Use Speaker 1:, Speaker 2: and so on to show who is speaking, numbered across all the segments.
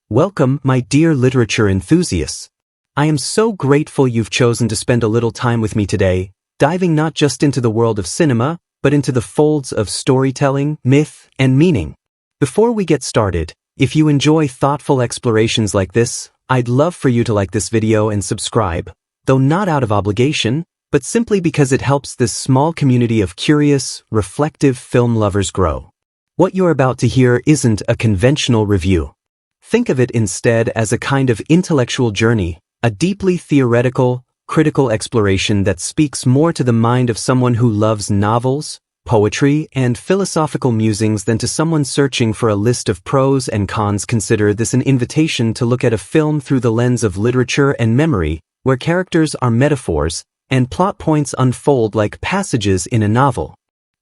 Speaker 1: Welcome, my dear literature enthusiasts. I am so grateful you've chosen to spend a little time with me today, diving not just into the world of cinema, but into the folds of storytelling, myth, and meaning. Before we get started, if you enjoy thoughtful explorations like this, I'd love for you to like this video and subscribe, though not out of obligation, but simply because it helps this small community of curious, reflective film lovers grow. What you're about to hear isn't a conventional review. Think of it instead as a kind of intellectual journey, a deeply theoretical, critical exploration that speaks more to the mind of someone who loves novels, poetry, and philosophical musings than to someone searching for a list of pros and cons. Consider this an invitation to look at a film through the lens of literature and memory, where characters are metaphors, and plot points unfold like passages in a novel.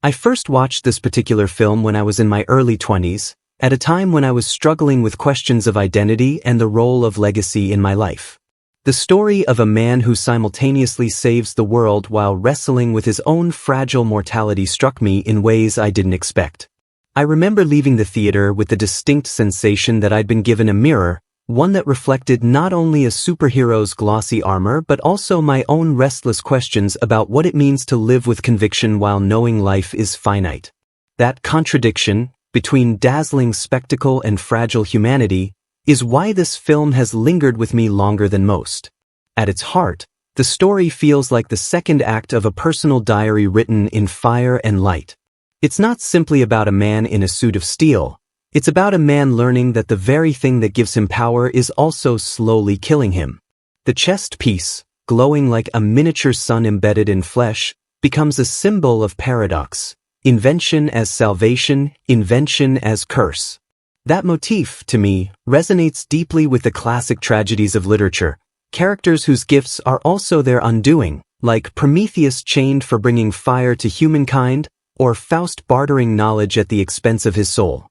Speaker 1: I first watched this particular film when I was in my early 20s, at a time when I was struggling with questions of identity and the role of legacy in my life. The story of a man who simultaneously saves the world while wrestling with his own fragile mortality struck me in ways I didn't expect. I remember leaving the theater with the distinct sensation that I'd been given a mirror, one that reflected not only a superhero's glossy armor but also my own restless questions about what it means to live with conviction while knowing life is finite. That contradiction, between dazzling spectacle and fragile humanity, is why this film has lingered with me longer than most. At its heart, the story feels like the second act of a personal diary written in fire and light. It's not simply about a man in a suit of steel. It's about a man learning that the very thing that gives him power is also slowly killing him. The chest piece, glowing like a miniature sun embedded in flesh, becomes a symbol of paradox. Invention as salvation, invention as curse. That motif, to me, resonates deeply with the classic tragedies of literature, characters whose gifts are also their undoing, like Prometheus chained for bringing fire to humankind, or Faust bartering knowledge at the expense of his soul.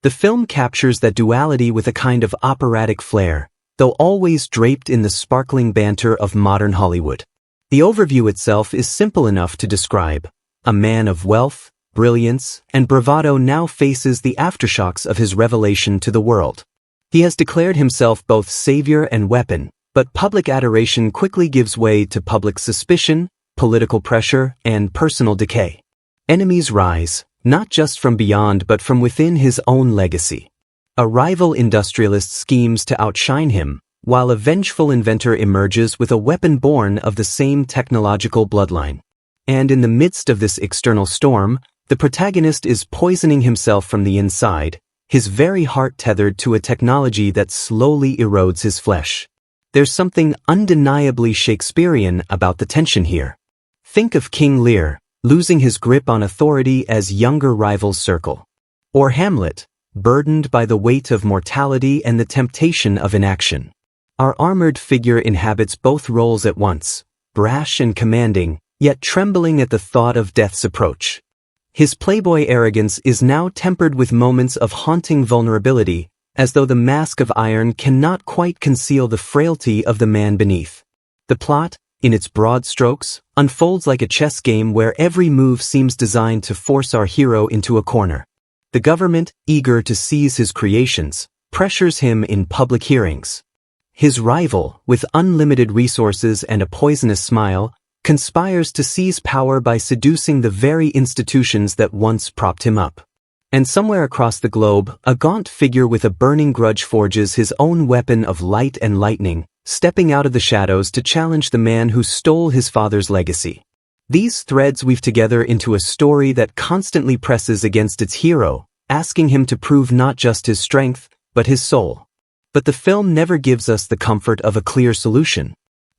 Speaker 1: The film captures that duality with a kind of operatic flair, though always draped in the sparkling banter of modern Hollywood. The overview itself is simple enough to describe. A man of wealth, brilliance, and bravado now faces the aftershocks of his revelation to the world. He has declared himself both savior and weapon, but public adoration quickly gives way to public suspicion, political pressure, and personal decay. Enemies rise, not just from beyond but from within his own legacy. A rival industrialist schemes to outshine him, while a vengeful inventor emerges with a weapon born of the same technological bloodline. And in the midst of this external storm, the protagonist is poisoning himself from the inside, his very heart tethered to a technology that slowly erodes his flesh. There's something undeniably Shakespearean about the tension here. Think of King Lear, losing his grip on authority as younger rivals circle. Or Hamlet, burdened by the weight of mortality and the temptation of inaction. Our armored figure inhabits both roles at once, brash and commanding, yet trembling at the thought of death's approach. His playboy arrogance is now tempered with moments of haunting vulnerability, as though the mask of iron cannot quite conceal the frailty of the man beneath. The plot, in its broad strokes, unfolds like a chess game where every move seems designed to force our hero into a corner. The government, eager to seize his creations, pressures him in public hearings. His rival, with unlimited resources and a poisonous smile, conspires to seize power by seducing the very institutions that once propped him up. And somewhere across the globe, a gaunt figure with a burning grudge forges his own weapon of light and lightning, stepping out of the shadows to challenge the man who stole his father's legacy. These threads weave together into a story that constantly presses against its hero, asking him to prove not just his strength, but his soul. But the film never gives us the comfort of a clear solution.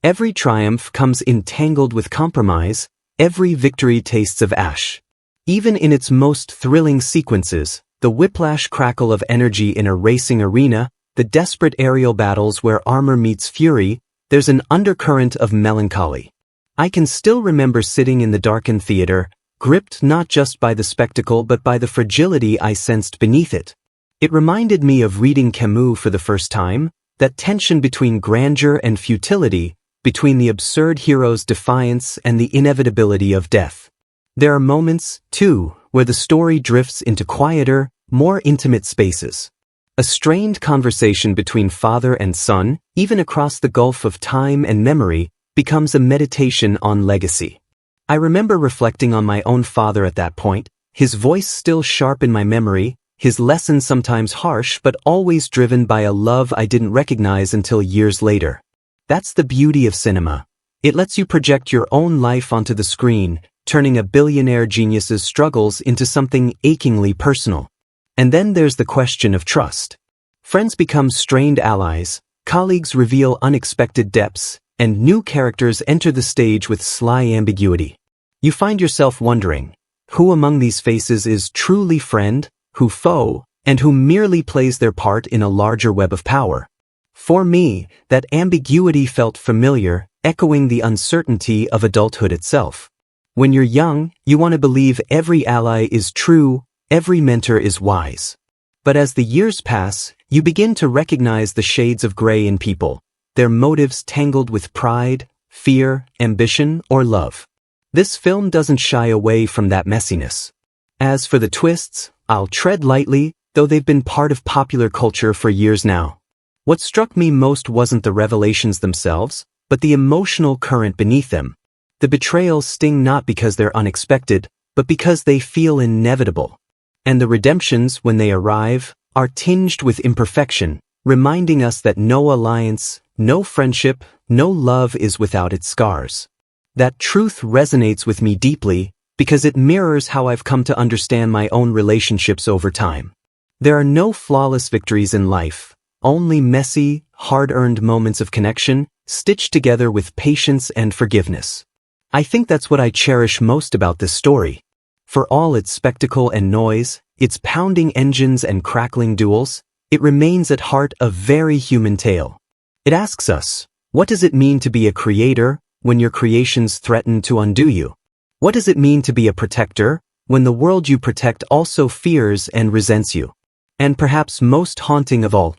Speaker 1: Every triumph comes entangled with compromise, every victory tastes of ash. Even in its most thrilling sequences, the whiplash crackle of energy in a racing arena, the desperate aerial battles where armor meets fury, there's an undercurrent of melancholy. I can still remember sitting in the darkened theater, gripped not just by the spectacle but by the fragility I sensed beneath it. It reminded me of reading Camus for the first time, that tension between grandeur and futility, between the absurd hero's defiance and the inevitability of death. There are moments, too, where the story drifts into quieter, more intimate spaces. A strained conversation between father and son, even across the gulf of time and memory, becomes a meditation on legacy. I remember reflecting on my own father at that point, his voice still sharp in my memory, his lessons sometimes harsh but always driven by a love I didn't recognize until years later. That's the beauty of cinema. It lets you project your own life onto the screen, turning a billionaire genius's struggles into something achingly personal. And then there's the question of trust. Friends become strained allies, colleagues reveal unexpected depths, and new characters enter the stage with sly ambiguity. You find yourself wondering, who among these faces is truly friend, who foe, and who merely plays their part in a larger web of power? For me, that ambiguity felt familiar, echoing the uncertainty of adulthood itself. When you're young, you want to believe every ally is true, every mentor is wise. But as the years pass, you begin to recognize the shades of gray in people, their motives tangled with pride, fear, ambition, or love. This film doesn't shy away from that messiness. As for the twists, I'll tread lightly, though they've been part of popular culture for years now. What struck me most wasn't the revelations themselves, but the emotional current beneath them. The betrayals sting not because they're unexpected, but because they feel inevitable. And the redemptions, when they arrive, are tinged with imperfection, reminding us that no alliance, no friendship, no love is without its scars. That truth resonates with me deeply, because it mirrors how I've come to understand my own relationships over time. There are no flawless victories in life, only messy, hard-earned moments of connection, stitched together with patience and forgiveness. I think that's what I cherish most about this story. For all its spectacle and noise, its pounding engines and crackling duels, it remains at heart a very human tale. It asks us, what does it mean to be a creator when your creations threaten to undo you? What does it mean to be a protector when the world you protect also fears and resents you? And perhaps most haunting of all,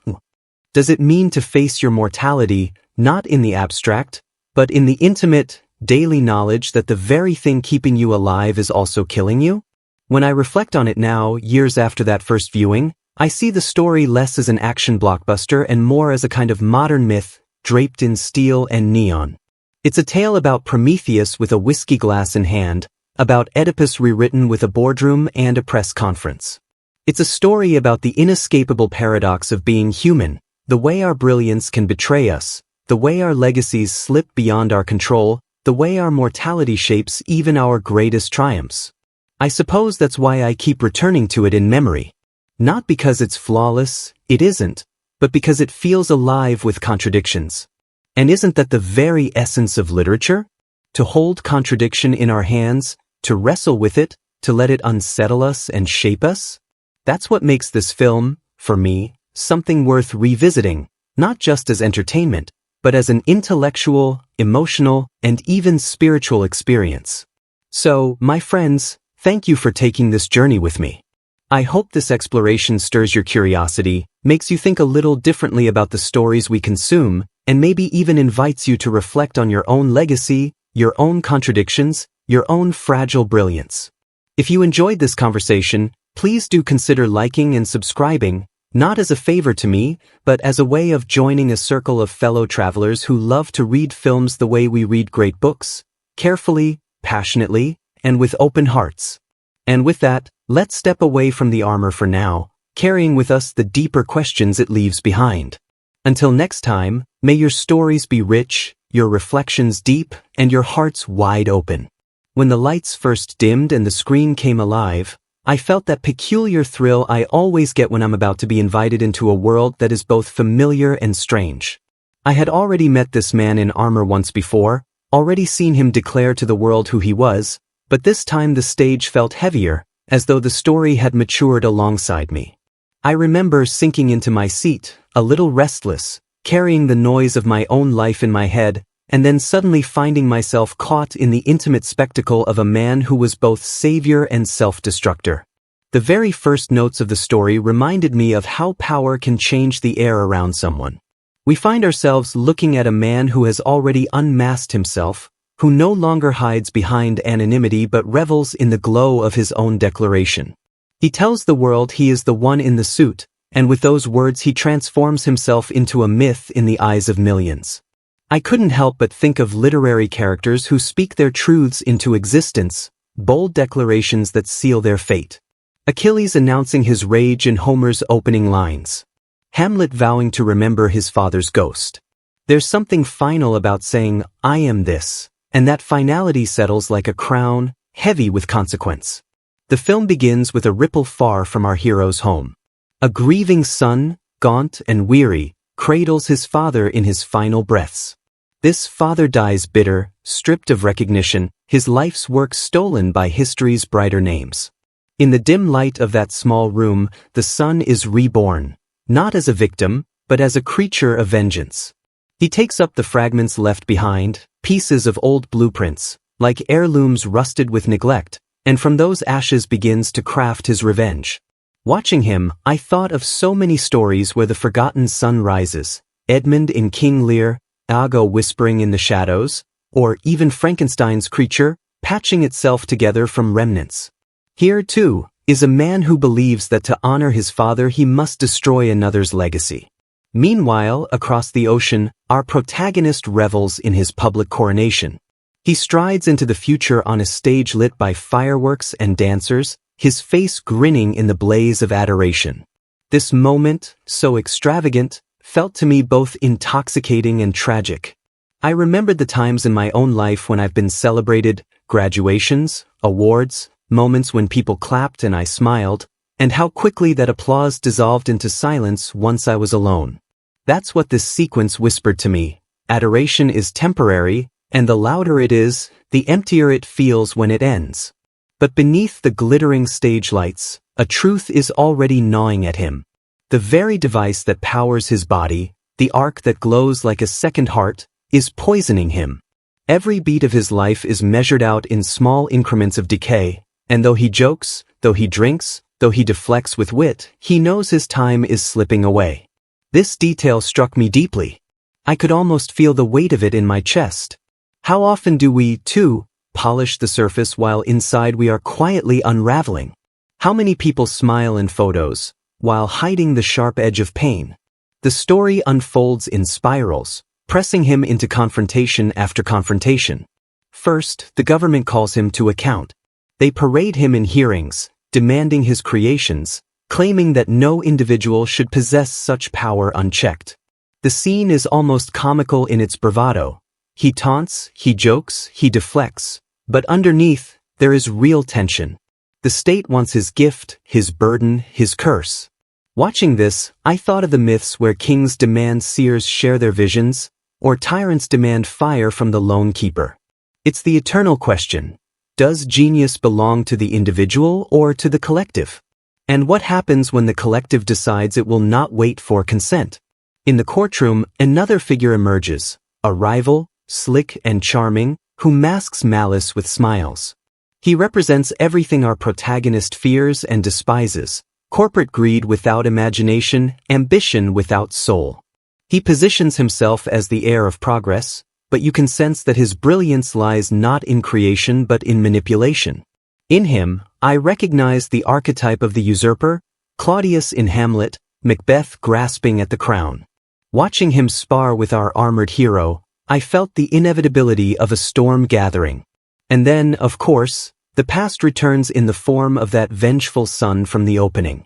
Speaker 1: does it mean to face your mortality, not in the abstract, but in the intimate, daily knowledge that the very thing keeping you alive is also killing you? When I reflect on it now, years after that first viewing, I see the story less as an action blockbuster and more as a kind of modern myth, draped in steel and neon. It's a tale about Prometheus with a whiskey glass in hand, about Oedipus rewritten with a boardroom and a press conference. It's a story about the inescapable paradox of being human, the way our brilliance can betray us, the way our legacies slip beyond our control, the way our mortality shapes even our greatest triumphs. I suppose that's why I keep returning to it in memory. Not because it's flawless, it isn't, but because it feels alive with contradictions. And isn't that the very essence of literature? To hold contradiction in our hands, to wrestle with it, to let it unsettle us and shape us? That's what makes this film, for me, something worth revisiting, not just as entertainment, but as an intellectual, emotional, and even spiritual experience. So, my friends, thank you for taking this journey with me. I hope this exploration stirs your curiosity, makes you think a little differently about the stories we consume, and maybe even invites you to reflect on your own legacy, your own contradictions, your own fragile brilliance. If you enjoyed this conversation, please do consider liking and subscribing, not as a favor to me, but as a way of joining a circle of fellow travelers who love to read films the way we read great books, carefully, passionately, and with open hearts. And with that, let's step away from the armor for now, carrying with us the deeper questions it leaves behind. Until next time, may your stories be rich, your reflections deep, and your hearts wide open. When the lights first dimmed and the screen came alive, I felt that peculiar thrill I always get when I'm about to be invited into a world that is both familiar and strange. I had already met this man in armor once before, already seen him declare to the world who he was, but this time the stage felt heavier, as though the story had matured alongside me. I remember sinking into my seat, a little restless, carrying the noise of my own life in my head, and then suddenly finding myself caught in the intimate spectacle of a man who was both savior and self-destructor. The very first notes of the story reminded me of how power can change the air around someone. We find ourselves looking at a man who has already unmasked himself, who no longer hides behind anonymity but revels in the glow of his own declaration. He tells the world he is the one in the suit, and with those words he transforms himself into a myth in the eyes of millions. I couldn't help but think of literary characters who speak their truths into existence, bold declarations that seal their fate. Achilles announcing his rage in Homer's opening lines. Hamlet vowing to remember his father's ghost. There's something final about saying, "I am this," and that finality settles like a crown, heavy with consequence. The film begins with a ripple far from our hero's home. A grieving son, gaunt and weary, cradles his father in his final breaths. This father dies bitter, stripped of recognition, his life's work stolen by history's brighter names. In the dim light of that small room, the son is reborn, not as a victim, but as a creature of vengeance. He takes up the fragments left behind, pieces of old blueprints, like heirlooms rusted with neglect, and from those ashes begins to craft his revenge. Watching him, I thought of so many stories where the forgotten sun rises, Edmund in King Lear, Iago whispering in the shadows, or even Frankenstein's creature, patching itself together from remnants. Here, too, is a man who believes that to honor his father he must destroy another's legacy. Meanwhile, across the ocean, our protagonist revels in his public coronation. He strides into the future on a stage lit by fireworks and dancers, his face grinning in the blaze of adoration. This moment, so extravagant, felt to me both intoxicating and tragic. I remembered the times in my own life when I've been celebrated, graduations, awards, moments when people clapped and I smiled, and how quickly that applause dissolved into silence once I was alone. That's what this sequence whispered to me. Adoration is temporary, and the louder it is, the emptier it feels when it ends. But beneath the glittering stage lights, a truth is already gnawing at him. The very device that powers his body, the arc that glows like a second heart, is poisoning him. Every beat of his life is measured out in small increments of decay, and though he jokes, though he drinks, though he deflects with wit, he knows his time is slipping away. This detail struck me deeply. I could almost feel the weight of it in my chest. How often do we, too, polish the surface while inside we are quietly unraveling? How many people smile in photos, while hiding the sharp edge of pain? The story unfolds in spirals, pressing him into confrontation after confrontation. First, the government calls him to account. They parade him in hearings, demanding his creations, claiming that no individual should possess such power unchecked. The scene is almost comical in its bravado. He taunts, he jokes, he deflects, but underneath, there is real tension. The state wants his gift, his burden, his curse. Watching this, I thought of the myths where kings demand seers share their visions, or tyrants demand fire from the lone keeper. It's the eternal question. Does genius belong to the individual or to the collective? And what happens when the collective decides it will not wait for consent? In the courtroom, another figure emerges, a rival, slick and charming, who masks malice with smiles. He represents everything our protagonist fears and despises: corporate greed without imagination, ambition without soul. He positions himself as the heir of progress, but you can sense that his brilliance lies not in creation but in manipulation. In him, I recognize the archetype of the usurper, Claudius in Hamlet, Macbeth grasping at the crown. Watching him spar with our armored hero, I felt the inevitability of a storm gathering. And then, of course, the past returns in the form of that vengeful son from the opening.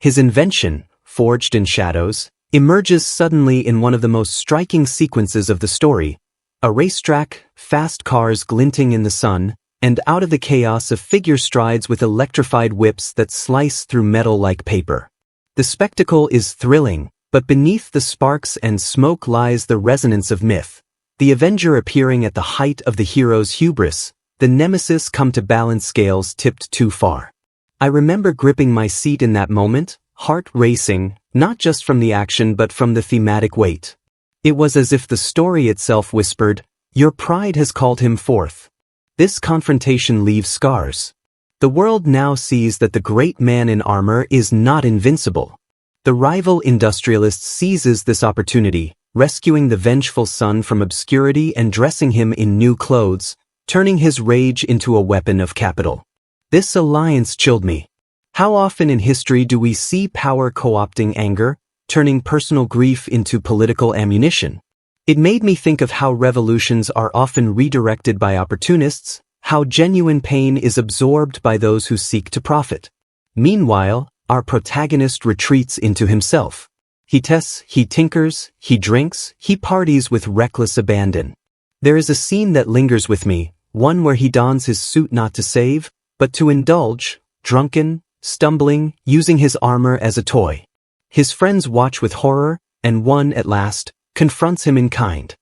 Speaker 1: His invention, forged in shadows, emerges suddenly in one of the most striking sequences of the story. A racetrack, fast cars glinting in the sun, and out of the chaos a figure strides with electrified whips that slice through metal like paper. The spectacle is thrilling, but beneath the sparks and smoke lies the resonance of myth. The Avenger appearing at the height of the hero's hubris, the nemesis come to balance scales tipped too far. I remember gripping my seat in that moment, heart racing, not just from the action but from the thematic weight. It was as if the story itself whispered, "Your pride has called him forth." This confrontation leaves scars. The world now sees that the great man in armor is not invincible. The rival industrialist seizes this opportunity, rescuing the vengeful son from obscurity and dressing him in new clothes, turning his rage into a weapon of capital. This alliance chilled me. How often in history do we see power co-opting anger, turning personal grief into political ammunition? It made me think of how revolutions are often redirected by opportunists, how genuine pain is absorbed by those who seek to profit. Meanwhile, our protagonist retreats into himself. He tests, he tinkers, he drinks, he parties with reckless abandon. There is a scene that lingers with me, one where he dons his suit not to save, but to indulge, drunken, stumbling, using his armor as a toy. His friends watch with horror, and one, at last, confronts him in kind.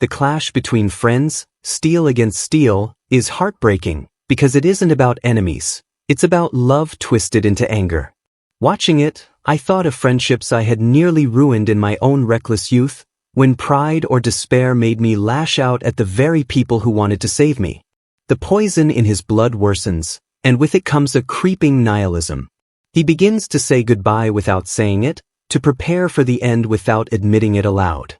Speaker 1: The clash between friends, steel against steel, is heartbreaking, because it isn't about enemies. It's about love twisted into anger. Watching it, I thought of friendships I had nearly ruined in my own reckless youth, when pride or despair made me lash out at the very people who wanted to save me. The poison in his blood worsens, and with it comes a creeping nihilism. He begins to say goodbye without saying it, to prepare for the end without admitting it aloud.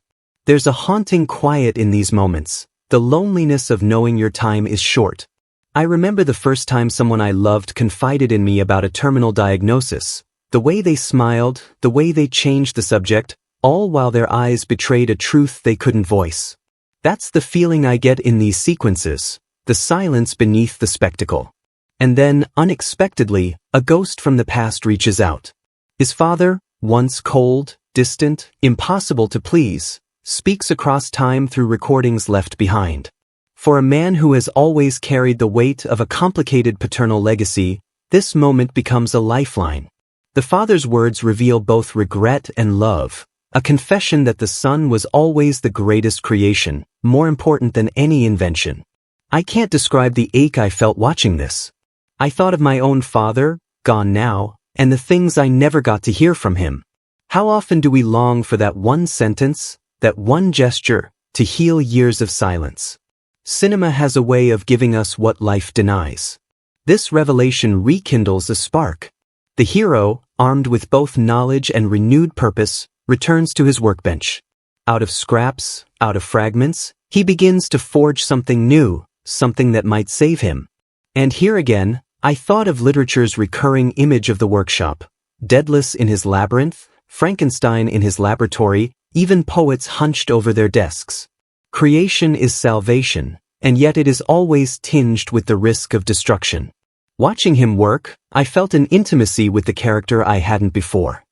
Speaker 1: There's a haunting quiet in these moments, the loneliness of knowing your time is short. I remember the first time someone I loved confided in me about a terminal diagnosis, the way they smiled, the way they changed the subject, all while their eyes betrayed a truth they couldn't voice. That's the feeling I get in these sequences, the silence beneath the spectacle. And then, unexpectedly, a ghost from the past reaches out. His father, once cold, distant, impossible to please, speaks across time through recordings left behind. For a man who has always carried the weight of a complicated paternal legacy, this moment becomes a lifeline. The father's words reveal both regret and love, a confession that the son was always the greatest creation, more important than any invention. I can't describe the ache I felt watching this. I thought of my own father, gone now, and the things I never got to hear from him. How often do we long for that one sentence, that one gesture, to heal years of silence? Cinema has a way of giving us what life denies. This revelation rekindles a spark. The hero, armed with both knowledge and renewed purpose, returns to his workbench. Out of scraps, out of fragments, he begins to forge something new, something that might save him. And here again, I thought of literature's recurring image of the workshop. Daedalus in his labyrinth, Frankenstein in his laboratory, even poets hunched over their desks. Creation is salvation, and yet it is always tinged with the risk of destruction. Watching him work, I felt an intimacy with the character I hadn't before.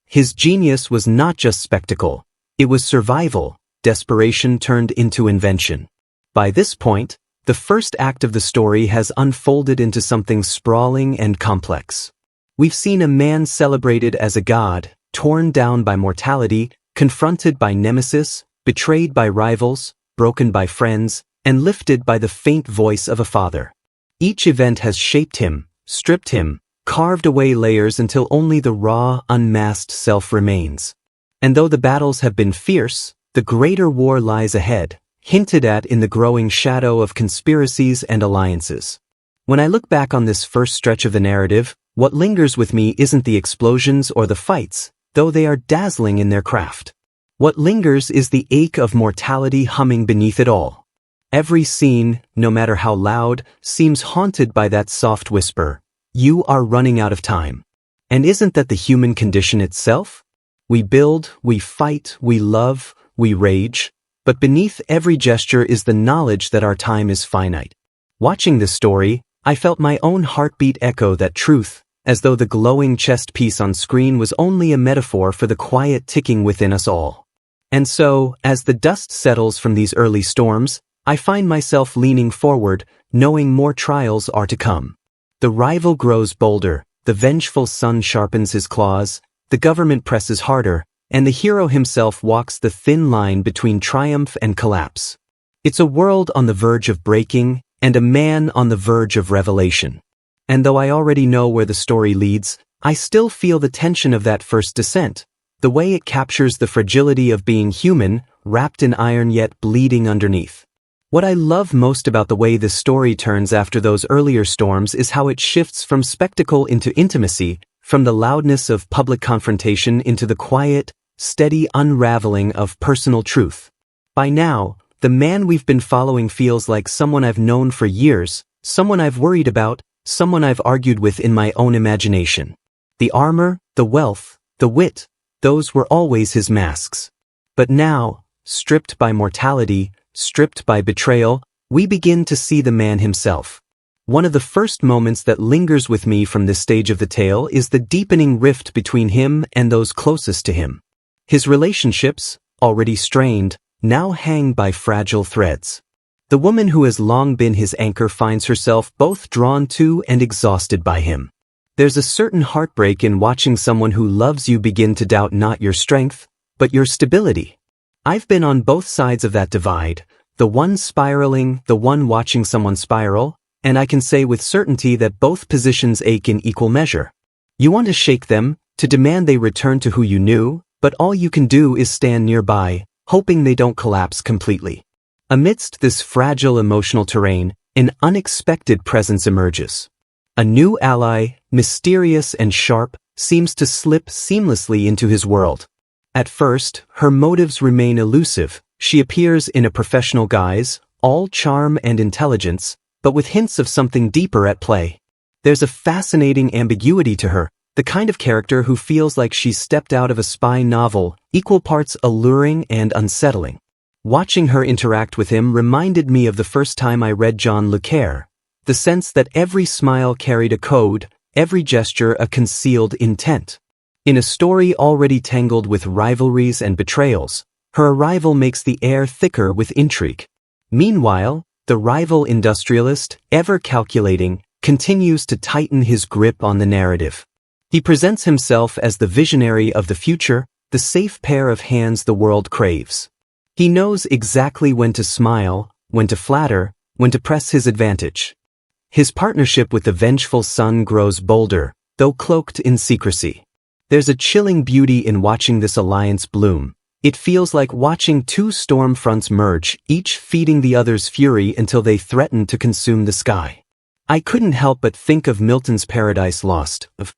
Speaker 1: His genius was not just spectacle, it was survival, desperation turned into invention. By this point, the first act of the story has unfolded into something sprawling and complex. We've seen a man celebrated as a god, torn down by mortality, confronted by nemesis, betrayed by rivals, broken by friends, and lifted by the faint voice of a father. Each event has shaped him, stripped him, carved away layers until only the raw, unmasked self remains. And though the battles have been fierce, the greater war lies ahead, hinted at in the growing shadow of conspiracies and alliances. When I look back on this first stretch of the narrative, what lingers with me isn't the explosions or the fights, though they are dazzling in their craft. What lingers is the ache of mortality humming beneath it all. Every scene, no matter how loud, seems haunted by that soft whisper, "You are running out of time." And isn't that the human condition itself? We build, we fight, we love, we rage, but beneath every gesture is the knowledge that our time is finite. Watching this story, I felt my own heartbeat echo that truth, as though the glowing chest piece on screen was only a metaphor for the quiet ticking within us all. And so, as the dust settles from these early storms, I find myself leaning forward, knowing more trials are to come. The rival grows bolder, the vengeful son sharpens his claws, the government presses harder, and the hero himself walks the thin line between triumph and collapse. It's a world on the verge of breaking, and a man on the verge of revelation. And though I already know where the story leads, I still feel the tension of that first descent, the way it captures the fragility of being human, wrapped in iron yet bleeding underneath. What I love most about the way this story turns after those earlier storms is how it shifts from spectacle into intimacy, from the loudness of public confrontation into the quiet, steady unraveling of personal truth. By now, the man we've been following feels like someone I've known for years, someone I've worried about, someone I've argued with in my own imagination. The armor, the wealth, the wit, those were always his masks. But now, stripped by mortality, stripped by betrayal, we begin to see the man himself. One of the first moments that lingers with me from this stage of the tale is the deepening rift between him and those closest to him. His relationships, already strained, now hang by fragile threads. The woman who has long been his anchor finds herself both drawn to and exhausted by him. There's a certain heartbreak in watching someone who loves you begin to doubt not your strength, but your stability. I've been on both sides of that divide, the one spiraling, the one watching someone spiral, and I can say with certainty that both positions ache in equal measure. You want to shake them, to demand they return to who you knew, but all you can do is stand nearby, hoping they don't collapse completely. Amidst this fragile emotional terrain, an unexpected presence emerges. A new ally, mysterious and sharp, seems to slip seamlessly into his world. At first, her motives remain elusive. She appears in a professional guise, all charm and intelligence, but with hints of something deeper at play. There's a fascinating ambiguity to her, the kind of character who feels like she's stepped out of a spy novel, equal parts alluring and unsettling. Watching her interact with him reminded me of the first time I read John Le Carre, the sense that every smile carried a code, every gesture a concealed intent. In a story already tangled with rivalries and betrayals, her arrival makes the air thicker with intrigue. Meanwhile, the rival industrialist, ever calculating, continues to tighten his grip on the narrative. He presents himself as the visionary of the future, the safe pair of hands the world craves. He knows exactly when to smile, when to flatter, when to press his advantage. His partnership with the vengeful son grows bolder, though cloaked in secrecy. There's a chilling beauty in watching this alliance bloom. It feels like watching two storm fronts merge, each feeding the other's fury until they threaten to consume the sky. I couldn't help but think of Milton's Paradise Lost, of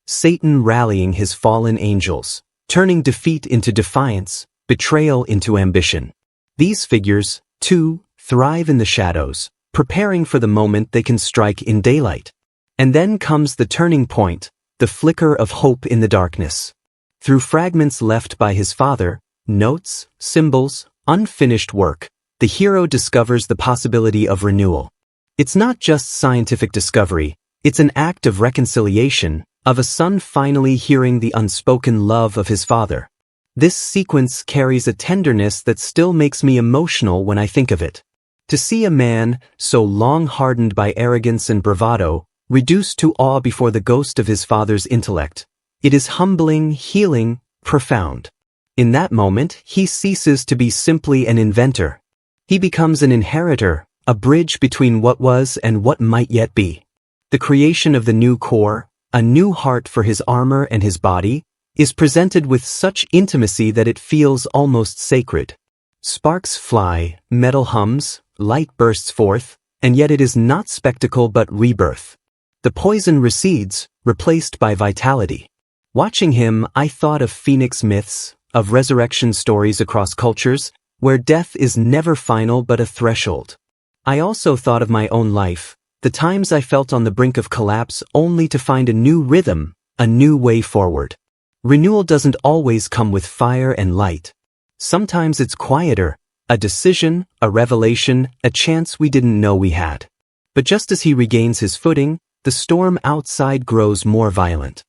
Speaker 1: Satan rallying his fallen angels, turning defeat into defiance, betrayal into ambition. These figures, too, thrive in the shadows, preparing for the moment they can strike in daylight. And then comes the turning point, the flicker of hope in the darkness. Through fragments left by his father, notes, symbols, unfinished work, the hero discovers the possibility of renewal. It's not just scientific discovery, it's an act of reconciliation, of a son finally hearing the unspoken love of his father. This sequence carries a tenderness that still makes me emotional when I think of it. To see a man, so long hardened by arrogance and bravado, reduced to awe before the ghost of his father's intellect, it is humbling, healing, profound. In that moment, he ceases to be simply an inventor. He becomes an inheritor, a bridge between what was and what might yet be. The creation of the new core, a new heart for his armor and his body, is presented with such intimacy that it feels almost sacred. Sparks fly, metal hums, light bursts forth, and yet it is not spectacle but rebirth. The poison recedes, replaced by vitality. Watching him, I thought of phoenix myths, of resurrection stories across cultures, where death is never final but a threshold. I also thought of my own life, the times I felt on the brink of collapse only to find a new rhythm, a new way forward. Renewal doesn't always come with fire and light. Sometimes it's quieter, a decision, a revelation, a chance we didn't know we had. But just as he regains his footing, the storm outside grows more violent.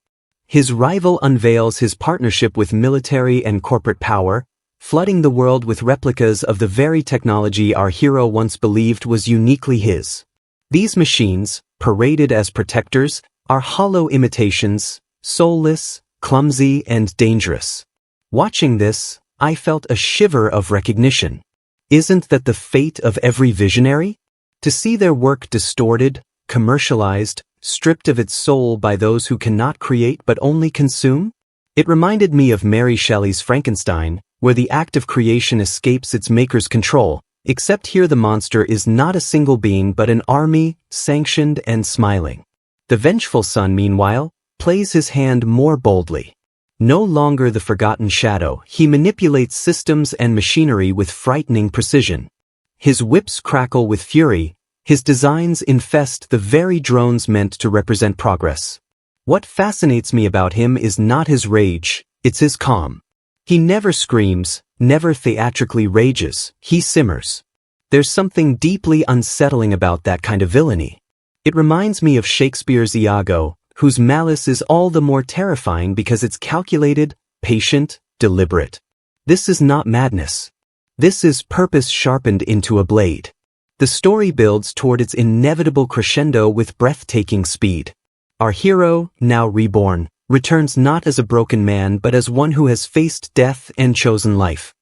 Speaker 1: His rival unveils his partnership with military and corporate power, flooding the world with replicas of the very technology our hero once believed was uniquely his. These machines, paraded as protectors, are hollow imitations, soulless, clumsy, and dangerous. Watching this, I felt a shiver of recognition. Isn't that the fate of every visionary? To see their work distorted, commercialized, stripped of its soul by those who cannot create but only consume? It reminded me of Mary Shelley's Frankenstein, where the act of creation escapes its maker's control, except here the monster is not a single being but an army, sanctioned and smiling. The vengeful son, meanwhile, plays his hand more boldly. No longer the forgotten shadow, he manipulates systems and machinery with frightening precision. His whips crackle with fury, His designs infest the very drones meant to represent progress. What fascinates me about him is not his rage, it's his calm. He never screams, never theatrically rages, he simmers. There's something deeply unsettling about that kind of villainy. It reminds me of Shakespeare's Iago, whose malice is all the more terrifying because it's calculated, patient, deliberate. This is not madness. This is purpose sharpened into a blade. The story builds toward its inevitable crescendo with breathtaking speed. Our hero, now reborn, returns not as a broken man but as one who has faced death and chosen life.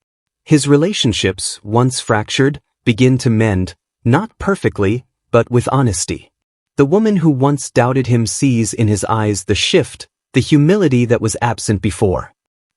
Speaker 1: His relationships, once fractured, begin to mend, not perfectly, but with honesty. The woman who once doubted him sees in his eyes the shift, the humility that was absent before.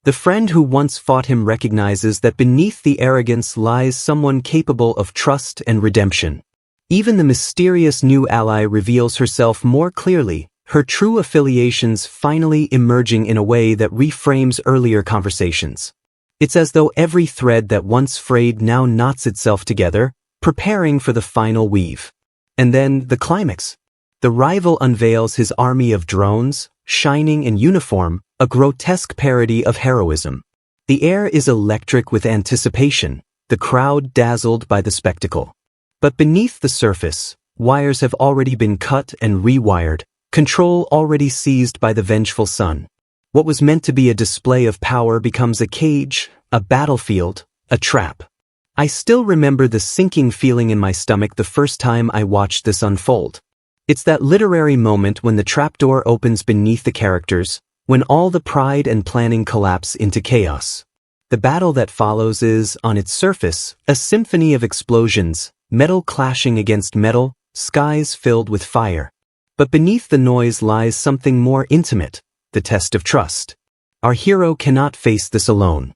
Speaker 1: The friend who once fought him recognizes that beneath the arrogance lies someone capable of trust and redemption. Even the mysterious new ally reveals herself more clearly, her true affiliations finally emerging in a way that reframes earlier conversations. It's as though every thread that once frayed now knots itself together, preparing for the final weave. And then, the climax. The rival unveils his army of drones, shining in uniform, a grotesque parody of heroism. The air is electric with anticipation, the crowd dazzled by the spectacle. But beneath the surface, wires have already been cut and rewired, control already seized by the vengeful sun. What was meant to be a display of power becomes a cage, a battlefield, a trap. I still remember the sinking feeling in my stomach the first time I watched this unfold. It's that literary moment when the trapdoor opens beneath the characters, when all the pride and planning collapse into chaos. The battle that follows is, on its surface, a symphony of explosions, metal clashing against metal, skies filled with fire. But beneath the noise lies something more intimate, the test of trust. Our hero cannot face this alone.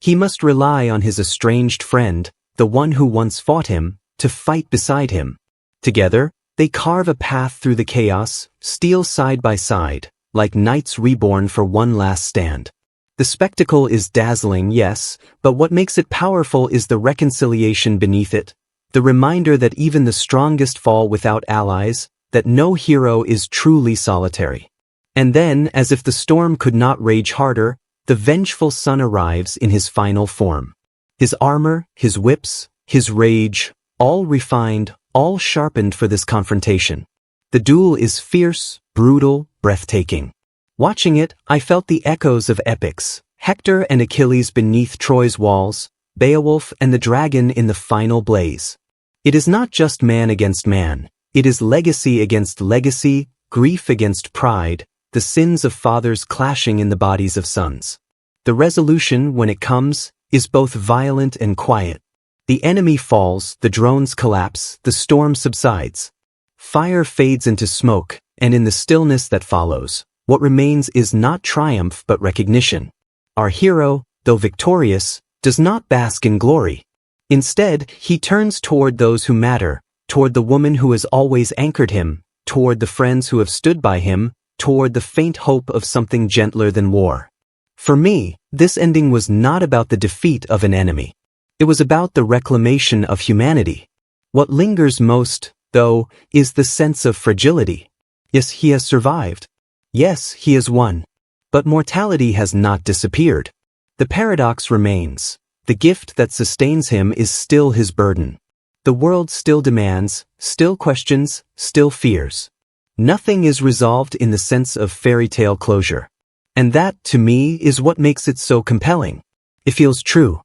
Speaker 1: He must rely on his estranged friend, the one who once fought him, to fight beside him. Together, they carve a path through the chaos, steel side by side, like knights reborn for one last stand. The spectacle is dazzling, yes, but what makes it powerful is the reconciliation beneath it, the reminder that even the strongest fall without allies, that no hero is truly solitary. And then, as if the storm could not rage harder, the vengeful sun arrives in his final form. His armor, his whips, his rage, all refined, all sharpened for this confrontation. The duel is fierce, brutal, breathtaking. Watching it, I felt the echoes of epics, Hector and Achilles beneath Troy's walls, Beowulf and the dragon in the final blaze. It is not just man against man. It is legacy against legacy, grief against pride, the sins of fathers clashing in the bodies of sons. The resolution, when it comes, is both violent and quiet. The enemy falls, the drones collapse, the storm subsides. Fire fades into smoke, and in the stillness that follows, what remains is not triumph but recognition. Our hero, though victorious, does not bask in glory. Instead, he turns toward those who matter, toward the woman who has always anchored him, toward the friends who have stood by him, toward the faint hope of something gentler than war. For me, this ending was not about the defeat of an enemy. It was about the reclamation of humanity. What lingers most, though, is the sense of fragility. Yes, he has survived. Yes, he has won. But mortality has not disappeared. The paradox remains. The gift that sustains him is still his burden. The world still demands, still questions, still fears. Nothing is resolved in the sense of fairy tale closure. And that, to me, is what makes it so compelling. It feels true.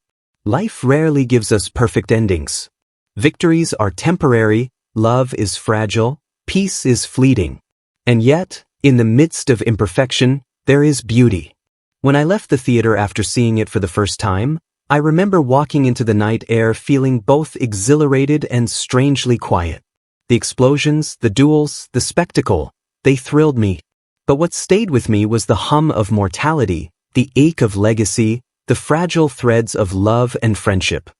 Speaker 1: Life rarely gives us perfect endings. Victories are temporary, love is fragile, peace is fleeting. And yet, in the midst of imperfection, there is beauty. When I left the theater after seeing it for the first time, I remember walking into the night air feeling both exhilarated and strangely quiet. The explosions, the duels, the spectacle, they thrilled me. But what stayed with me was the hum of mortality, the ache of legacy, the fragile threads of love and friendship.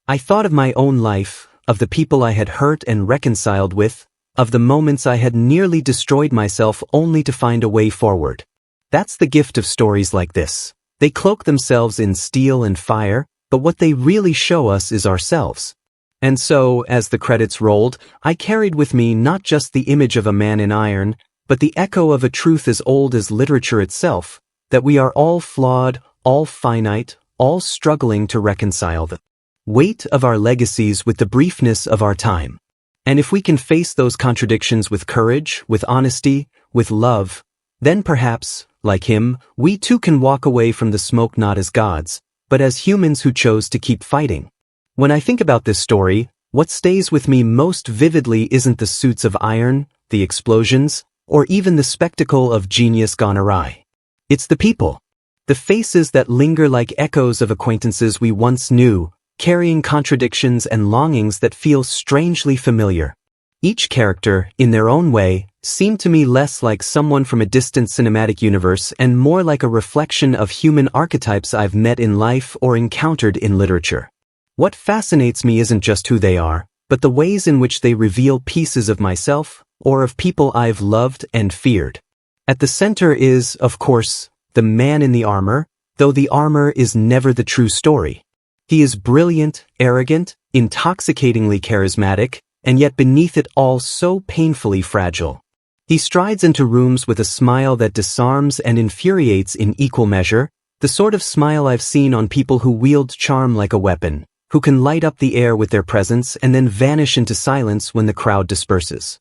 Speaker 1: I thought of my own life, of the people I had hurt and reconciled with, of the moments I had nearly destroyed myself only to find a way forward. That's the gift of stories like this. They cloak themselves in steel and fire, but what they really show us is ourselves. And so, as the credits rolled, I carried with me not just the image of a man in iron, but the echo of a truth as old as literature itself, that we are all flawed, all finite, all struggling to reconcile the weight of our legacies with the briefness of our time. And if we can face those contradictions with courage, with honesty, with love, then perhaps, like him, we too can walk away from the smoke not as gods, but as humans who chose to keep fighting. When I think about this story, what stays with me most vividly isn't the suits of iron, the explosions, or even the spectacle of genius gone awry. It's the people. The faces that linger like echoes of acquaintances we once knew, carrying contradictions and longings that feel strangely familiar. Each character, in their own way, seemed to me less like someone from a distant cinematic universe and more like a reflection of human archetypes I've met in life or encountered in literature. What fascinates me isn't just who they are, but the ways in which they reveal pieces of myself or of people I've loved and feared. At the center is, of course, the man in the armor, though the armor is never the true story. He is brilliant, arrogant, intoxicatingly charismatic, and yet beneath it all so painfully fragile. He strides into rooms with a smile that disarms and infuriates in equal measure, the sort of smile I've seen on people who wield charm like a weapon, who can light up the air with their presence and then vanish into silence when the crowd disperses.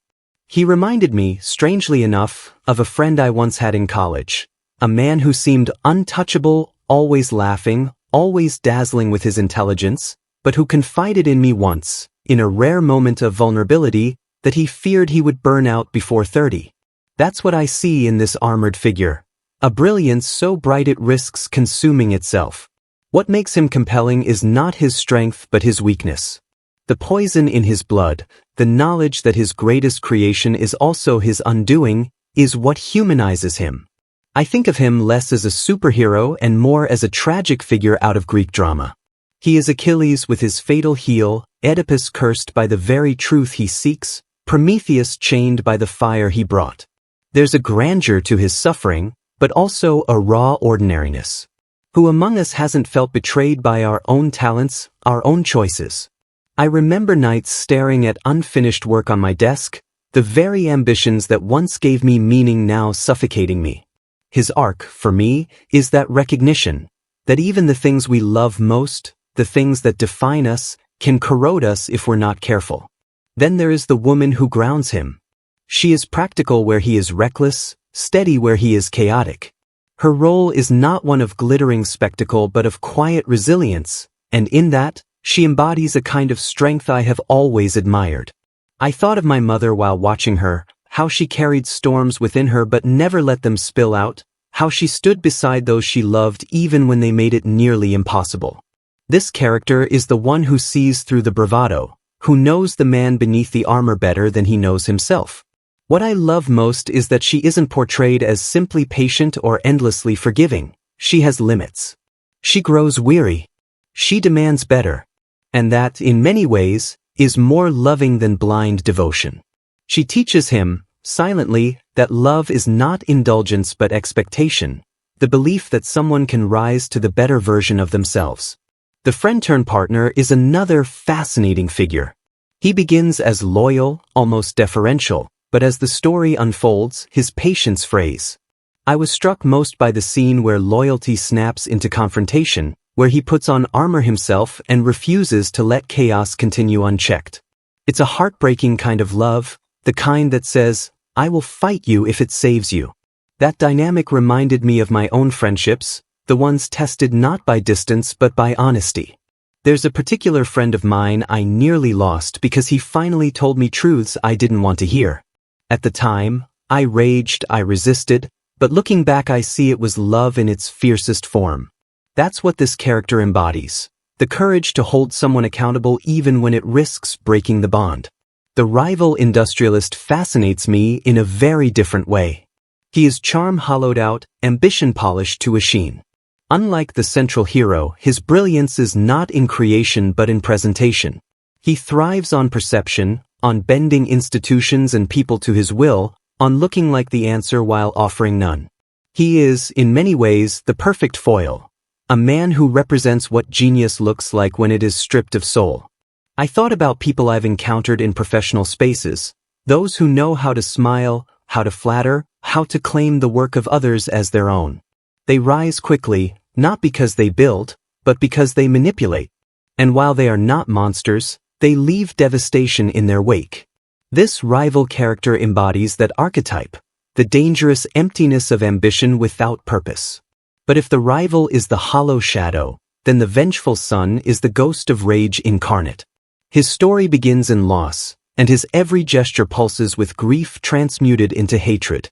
Speaker 1: He reminded me, strangely enough, of a friend I once had in college, a man who seemed untouchable, always laughing, always dazzling with his intelligence, but who confided in me once, in a rare moment of vulnerability, that he feared he would burn out before 30. That's what I see in this armored figure, a brilliance so bright it risks consuming itself. What makes him compelling is not his strength but his weakness. The poison in his blood, the knowledge that his greatest creation is also his undoing, is what humanizes him. I think of him less as a superhero and more as a tragic figure out of Greek drama. He is Achilles with his fatal heel, Oedipus cursed by the very truth he seeks, Prometheus chained by the fire he brought. There's a grandeur to his suffering, but also a raw ordinariness. Who among us hasn't felt betrayed by our own talents, our own choices? I remember nights staring at unfinished work on my desk, the very ambitions that once gave me meaning now suffocating me. His arc, for me, is that recognition, that even the things we love most, the things that define us, can corrode us if we're not careful. Then there is the woman who grounds him. She is practical where he is reckless, steady where he is chaotic. Her role is not one of glittering spectacle but of quiet resilience, and in that, she embodies a kind of strength I have always admired. I thought of my mother while watching her, how she carried storms within her but never let them spill out, how she stood beside those she loved even when they made it nearly impossible. This character is the one who sees through the bravado, who knows the man beneath the armor better than he knows himself. What I love most is that she isn't portrayed as simply patient or endlessly forgiving. She has limits. She grows weary. She demands better. And that, in many ways, is more loving than blind devotion. She teaches him, silently, that love is not indulgence but expectation, the belief that someone can rise to the better version of themselves. The friend-turned-partner is another fascinating figure. He begins as loyal, almost deferential, but as the story unfolds, his patience frays. I was struck most by the scene where loyalty snaps into confrontation, where he puts on armor himself and refuses to let chaos continue unchecked. It's a heartbreaking kind of love, the kind that says, I will fight you if it saves you. That dynamic reminded me of my own friendships, the ones tested not by distance but by honesty. There's a particular friend of mine I nearly lost because he finally told me truths I didn't want to hear. At the time, I raged, I resisted, but looking back I see it was love in its fiercest form. That's what this character embodies, the courage to hold someone accountable even when it risks breaking the bond. The rival industrialist fascinates me in a very different way. He is charm hollowed out, ambition polished to a sheen. Unlike the central hero, his brilliance is not in creation but in presentation. He thrives on perception, on bending institutions and people to his will, on looking like the answer while offering none. He is, in many ways, the perfect foil, a man who represents what genius looks like when it is stripped of soul. I thought about people I've encountered in professional spaces, those who know how to smile, how to flatter, how to claim the work of others as their own. They rise quickly, not because they build, but because they manipulate. And while they are not monsters, they leave devastation in their wake. This rival character embodies that archetype, the dangerous emptiness of ambition without purpose. But if the rival is the hollow shadow, then the vengeful son is the ghost of rage incarnate. His story begins in loss, and his every gesture pulses with grief transmuted into hatred.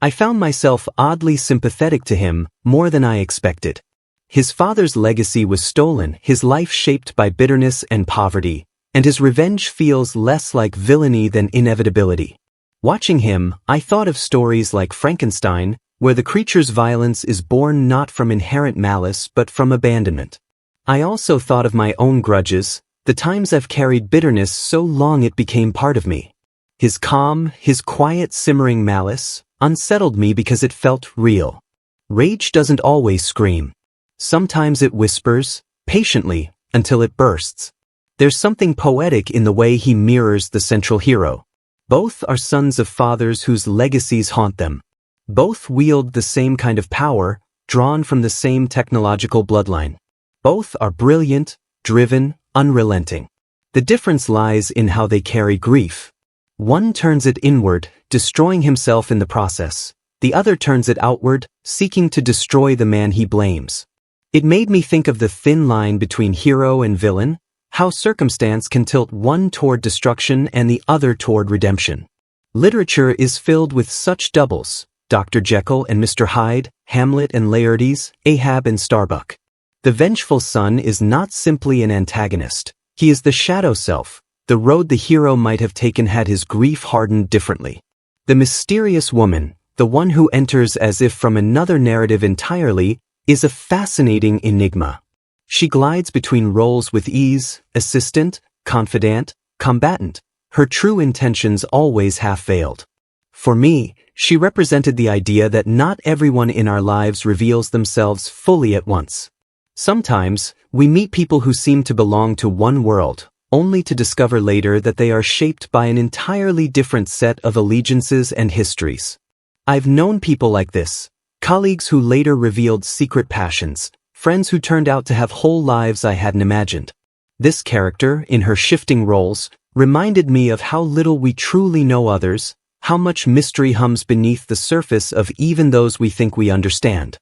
Speaker 1: I found myself oddly sympathetic to him, more than I expected. His father's legacy was stolen, his life shaped by bitterness and poverty, and his revenge feels less like villainy than inevitability. Watching him, I thought of stories like Frankenstein, where the creature's violence is born not from inherent malice but from abandonment. I also thought of my own grudges, the times I've carried bitterness so long it became part of me. His calm, his quiet simmering malice, unsettled me because it felt real. Rage doesn't always scream. Sometimes it whispers, patiently, until it bursts. There's something poetic in the way he mirrors the central hero. Both are sons of fathers whose legacies haunt them. Both wield the same kind of power, drawn from the same technological bloodline. Both are brilliant, driven, unrelenting. The difference lies in how they carry grief. One turns it inward, destroying himself in the process. The other turns it outward, seeking to destroy the man he blames. It made me think of the thin line between hero and villain, how circumstance can tilt one toward destruction and the other toward redemption. Literature is filled with such doubles, Dr. Jekyll and Mr. Hyde, Hamlet and Laertes, Ahab and Starbuck. The vengeful son is not simply an antagonist. He is the shadow self, the road the hero might have taken had his grief hardened differently. The mysterious woman, the one who enters as if from another narrative entirely, is a fascinating enigma. She glides between roles with ease, assistant, confidant, combatant, her true intentions always half-veiled. For me, she represented the idea that not everyone in our lives reveals themselves fully at once. Sometimes, we meet people who seem to belong to one world, only to discover later that they are shaped by an entirely different set of allegiances and histories. I've known people like this, colleagues who later revealed secret passions, friends who turned out to have whole lives I hadn't imagined. This character, in her shifting roles, reminded me of how little we truly know others, how much mystery hums beneath the surface of even those we think we understand.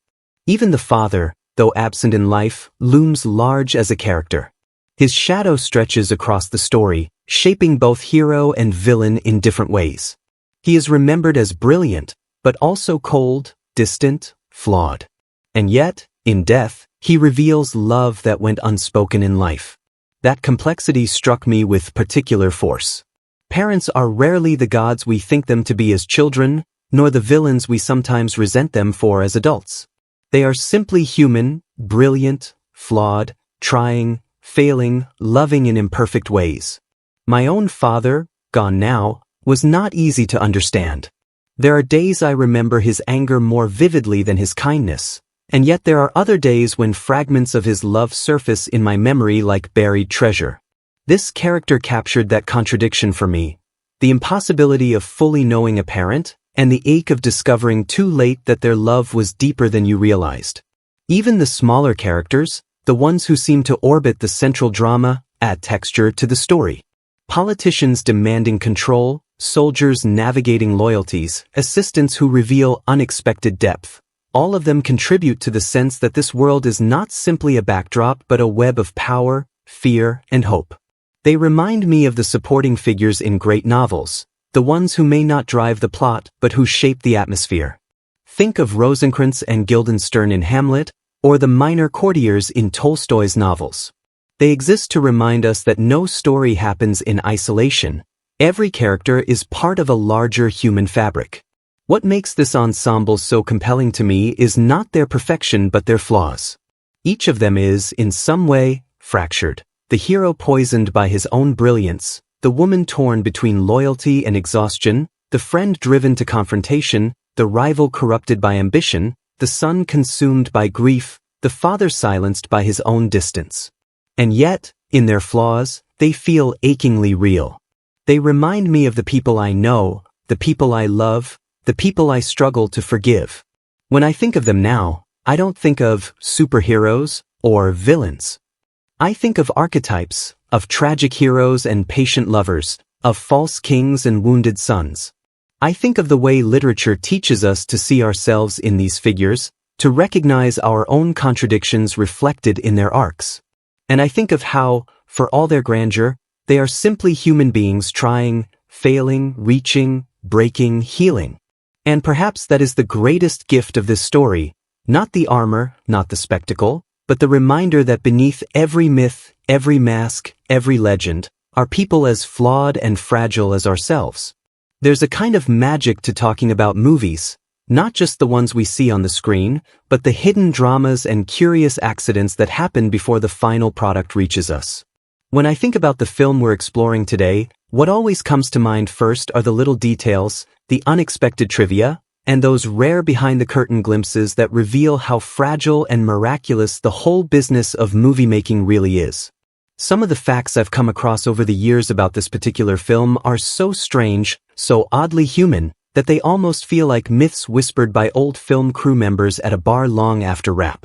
Speaker 1: Even the father, though absent in life, looms large as a character. His shadow stretches across the story, shaping both hero and villain in different ways. He is remembered as brilliant, but also cold, distant, flawed. And yet, in death, he reveals love that went unspoken in life. That complexity struck me with particular force. Parents are rarely the gods we think them to be as children, nor the villains we sometimes resent them for as adults. They are simply human, brilliant, flawed, trying, failing, loving in imperfect ways. My own father, gone now, was not easy to understand. There are days I remember his anger more vividly than his kindness, and yet there are other days when fragments of his love surface in my memory like buried treasure. This character captured that contradiction for me, the impossibility of fully knowing a parent, and the ache of discovering too late that their love was deeper than you realized. Even the smaller characters, the ones who seem to orbit the central drama, add texture to the story. Politicians demanding control, soldiers navigating loyalties, assistants who reveal unexpected depth. All of them contribute to the sense that this world is not simply a backdrop but a web of power, fear, and hope. They remind me of the supporting figures in great novels, the ones who may not drive the plot but who shape the atmosphere. Think of Rosencrantz and Guildenstern in Hamlet, or the minor courtiers in Tolstoy's novels. They exist to remind us that no story happens in isolation. Every character is part of a larger human fabric. What makes this ensemble so compelling to me is not their perfection but their flaws. Each of them is, in some way, fractured. The hero poisoned by his own brilliance, the woman torn between loyalty and exhaustion, the friend driven to confrontation, the rival corrupted by ambition, the son consumed by grief, the father silenced by his own distance. And yet, in their flaws, they feel achingly real. They remind me of the people I know, the people I love, the people I struggle to forgive. When I think of them now, I don't think of superheroes or villains. I think of archetypes, of tragic heroes and patient lovers, of false kings and wounded sons. I think of the way literature teaches us to see ourselves in these figures, to recognize our own contradictions reflected in their arcs. And I think of how, for all their grandeur, they are simply human beings trying, failing, reaching, breaking, healing. And perhaps that is the greatest gift of this story, not the armor, not the spectacle, but the reminder that beneath every myth, every mask, every legend, are people as flawed and fragile as ourselves. There's a kind of magic to talking about movies, not just the ones we see on the screen, but the hidden dramas and curious accidents that happen before the final product reaches us. When I think about the film we're exploring today, what always comes to mind first are the little details, the unexpected trivia, and those rare behind-the-curtain glimpses that reveal how fragile and miraculous the whole business of movie-making really is. Some of the facts I've come across over the years about this particular film are so strange, so oddly human, that they almost feel like myths whispered by old film crew members at a bar long after wrap.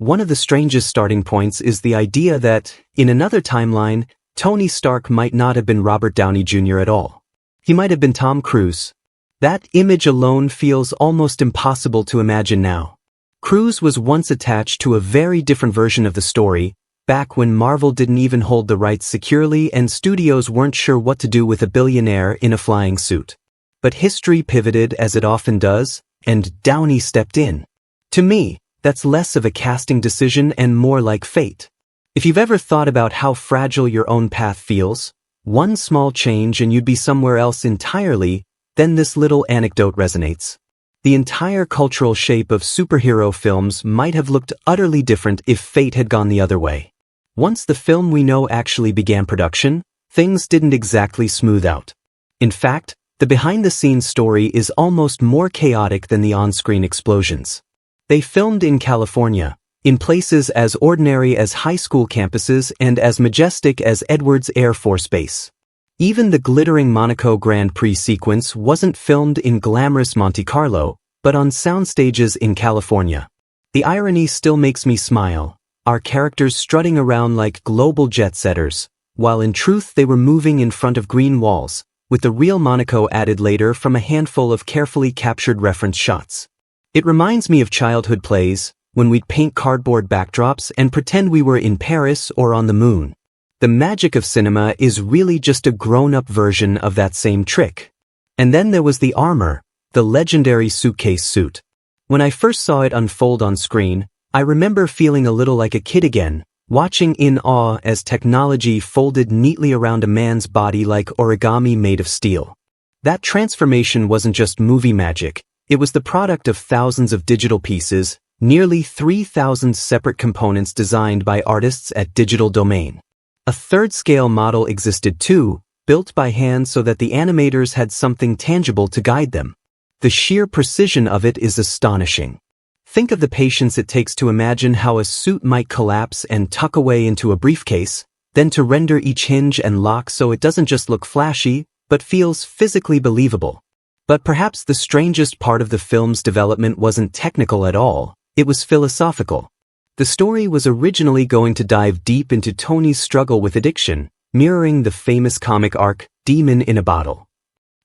Speaker 1: One of the strangest starting points is the idea that, in another timeline, Tony Stark might not have been Robert Downey Jr. at all. He might have been Tom Cruise. That image alone feels almost impossible to imagine now. Cruise was once attached to a very different version of the story, back when Marvel didn't even hold the rights securely and studios weren't sure what to do with a billionaire in a flying suit. But history pivoted as it often does, and Downey stepped in. To me, that's less of a casting decision and more like fate. If you've ever thought about how fragile your own path feels, one small change and you'd be somewhere else entirely, then this little anecdote resonates. The entire cultural shape of superhero films might have looked utterly different if fate had gone the other way. Once the film we know actually began production, things didn't exactly smooth out. In fact, the behind-the-scenes story is almost more chaotic than the on-screen explosions. They filmed in California, in places as ordinary as high school campuses and as majestic as Edwards Air Force Base. Even the glittering Monaco Grand Prix sequence wasn't filmed in glamorous Monte Carlo, but on soundstages in California. The irony still makes me smile, our characters strutting around like global jet-setters, while in truth they were moving in front of green walls, with the real Monaco added later from a handful of carefully captured reference shots. It reminds me of childhood plays, when we'd paint cardboard backdrops and pretend we were in Paris or on the moon. The magic of cinema is really just a grown-up version of that same trick. And then there was the armor, the legendary suitcase suit. When I first saw it unfold on screen, I remember feeling a little like a kid again, watching in awe as technology folded neatly around a man's body like origami made of steel. That transformation wasn't just movie magic. It was the product of thousands of digital pieces, nearly 3,000 separate components designed by artists at Digital Domain. A third-scale model existed too, built by hand so that the animators had something tangible to guide them. The sheer precision of it is astonishing. Think of the patience it takes to imagine how a suit might collapse and tuck away into a briefcase, then to render each hinge and lock so it doesn't just look flashy, but feels physically believable. But perhaps the strangest part of the film's development wasn't technical at all, it was philosophical. The story was originally going to dive deep into Tony's struggle with addiction, mirroring the famous comic arc, Demon in a Bottle.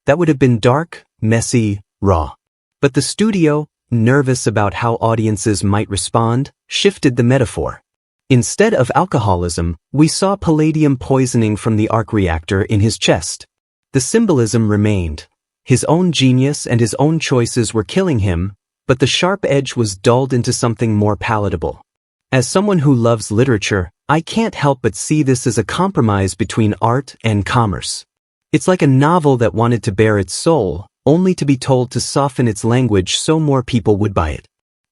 Speaker 1: That would have been dark, messy, raw. But the studio, nervous about how audiences might respond, shifted the metaphor. Instead of alcoholism, we saw palladium poisoning from the arc reactor in his chest. The symbolism remained. His own genius and his own choices were killing him, but the sharp edge was dulled into something more palatable. As someone who loves literature, I can't help but see this as a compromise between art and commerce. It's like a novel that wanted to bare its soul, only to be told to soften its language so more people would buy it.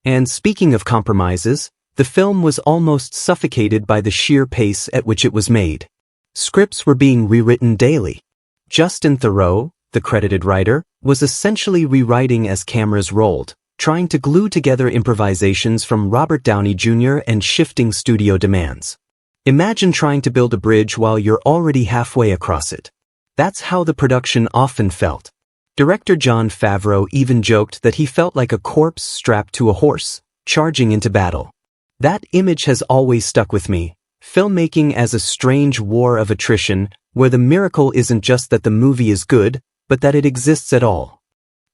Speaker 1: And speaking of compromises, the film was almost suffocated by the sheer pace at which it was made. Scripts were being rewritten daily. Justin Theroux, the credited writer, was essentially rewriting as cameras rolled, trying to glue together improvisations from Robert Downey Jr. and shifting studio demands. Imagine trying to build a bridge while you're already halfway across it. That's how the production often felt. Director Jon Favreau even joked that he felt like a corpse strapped to a horse, charging into battle. That image has always stuck with me. Filmmaking as a strange war of attrition, where the miracle isn't just that the movie is good, but that it exists at all.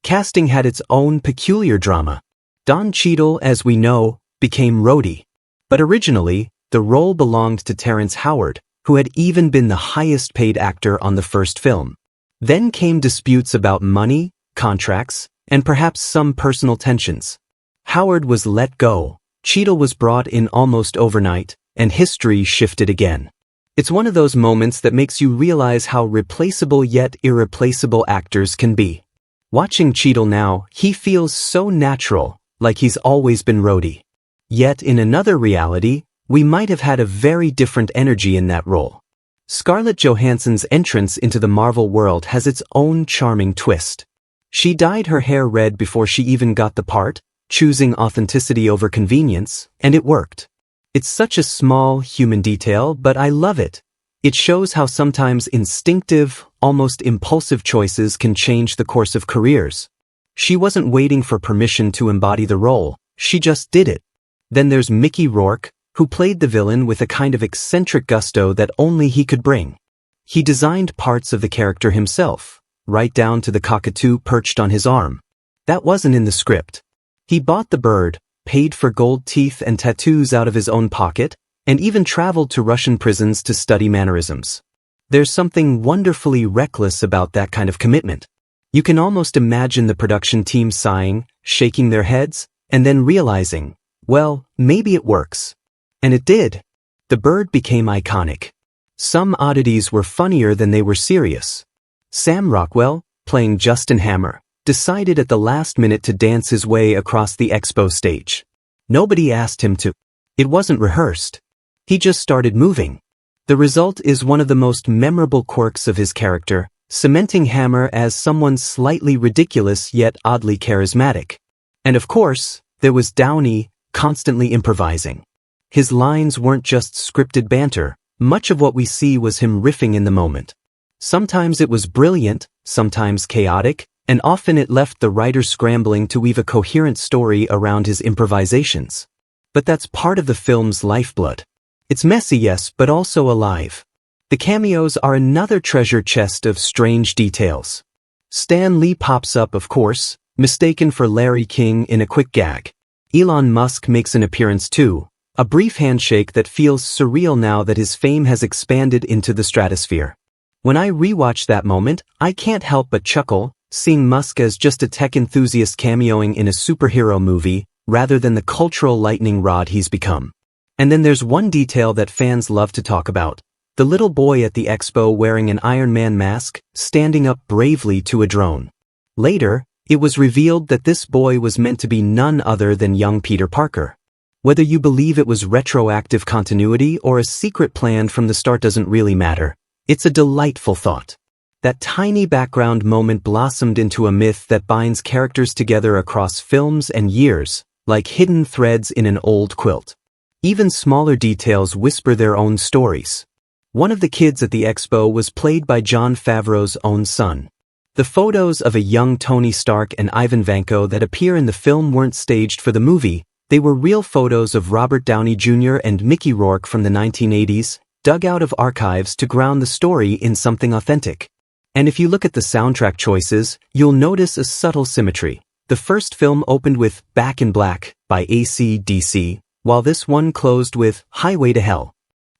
Speaker 1: Casting had its own peculiar drama. Don Cheadle, as we know, became Rhodey. But originally, the role belonged to Terrence Howard, who had even been the highest-paid actor on the first film. Then came disputes about money, contracts, and perhaps some personal tensions. Howard was let go, Cheadle was brought in almost overnight, and history shifted again. It's one of those moments that makes you realize how replaceable yet irreplaceable actors can be. Watching Cheadle now, he feels so natural, like he's always been Rhodey. Yet in another reality, we might have had a very different energy in that role. Scarlett Johansson's entrance into the Marvel world has its own charming twist. She dyed her hair red before she even got the part, choosing authenticity over convenience, and it worked. It's such a small, human detail, but I love it. It shows how sometimes instinctive, almost impulsive choices can change the course of careers. She wasn't waiting for permission to embody the role, she just did it. Then there's Mickey Rourke, who played the villain with a kind of eccentric gusto that only he could bring. He designed parts of the character himself, right down to the cockatoo perched on his arm. That wasn't in the script. He bought the bird, paid for gold teeth and tattoos out of his own pocket, and even traveled to Russian prisons to study mannerisms. There's something wonderfully reckless about that kind of commitment. You can almost imagine the production team sighing, shaking their heads, and then realizing, well, maybe it works. And it did. The bird became iconic. Some oddities were funnier than they were serious. Sam Rockwell, playing Justin Hammer, decided at the last minute to dance his way across the expo stage. Nobody asked him to. It wasn't rehearsed. He just started moving. The result is one of the most memorable quirks of his character, cementing Hammer as someone slightly ridiculous yet oddly charismatic. And of course, there was Downey, constantly improvising. His lines weren't just scripted banter, much of what we see was him riffing in the moment. Sometimes it was brilliant, sometimes chaotic, and often it left the writer scrambling to weave a coherent story around his improvisations. But that's part of the film's lifeblood. It's messy, yes, but also alive. The cameos are another treasure chest of strange details. Stan Lee pops up, of course, mistaken for Larry King in a quick gag. Elon Musk makes an appearance too, a brief handshake that feels surreal now that his fame has expanded into the stratosphere. When I rewatch that moment, I can't help but chuckle, seeing Musk as just a tech enthusiast cameoing in a superhero movie, rather than the cultural lightning rod he's become. And then there's one detail that fans love to talk about. The little boy at the expo wearing an Iron Man mask, standing up bravely to a drone. Later, it was revealed that this boy was meant to be none other than young Peter Parker. Whether you believe it was retroactive continuity or a secret plan from the start doesn't really matter. It's a delightful thought. That tiny background moment blossomed into a myth that binds characters together across films and years, like hidden threads in an old quilt. Even smaller details whisper their own stories. One of the kids at the expo was played by Jon Favreau's own son. The photos of a young Tony Stark and Ivan Vanko that appear in the film weren't staged for the movie, they were real photos of Robert Downey Jr. and Mickey Rourke from the 1980s, dug out of archives to ground the story in something authentic. And if you look at the soundtrack choices, you'll notice a subtle symmetry. The first film opened with Back in Black by AC/DC, while this one closed with Highway to Hell.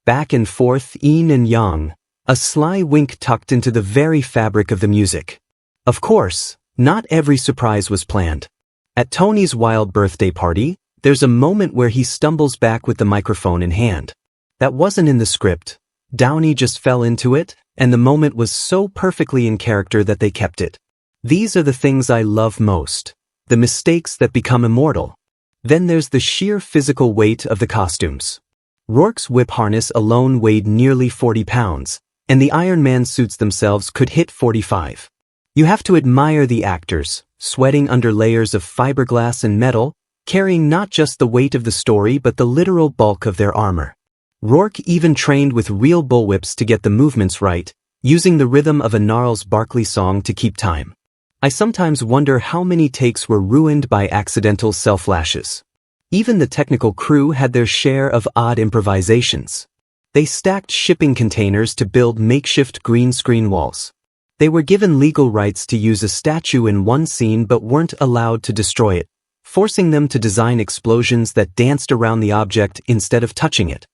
Speaker 1: Back and forth, yin and yang, a sly wink tucked into the very fabric of the music. Of course, not every surprise was planned. At Tony's wild birthday party, there's a moment where he stumbles back with the microphone in hand. That wasn't in the script. Downey just fell into it, and the moment was so perfectly in character that they kept it. These are the things I love most. The mistakes that become immortal. Then there's the sheer physical weight of the costumes. Rourke's whip harness alone weighed nearly 40 pounds, and the Iron Man suits themselves could hit 45. You have to admire the actors, sweating under layers of fiberglass and metal, carrying not just the weight of the story but the literal bulk of their armor. Rourke even trained with real bullwhips to get the movements right, using the rhythm of a Gnarls Barkley song to keep time. I sometimes wonder how many takes were ruined by accidental self-lashes. Even the technical crew had their share of odd improvisations. They stacked shipping containers to build makeshift green screen walls. They were given legal rights to use a statue in one scene but weren't allowed to destroy it, forcing them to design explosions that danced around the object instead of touching it.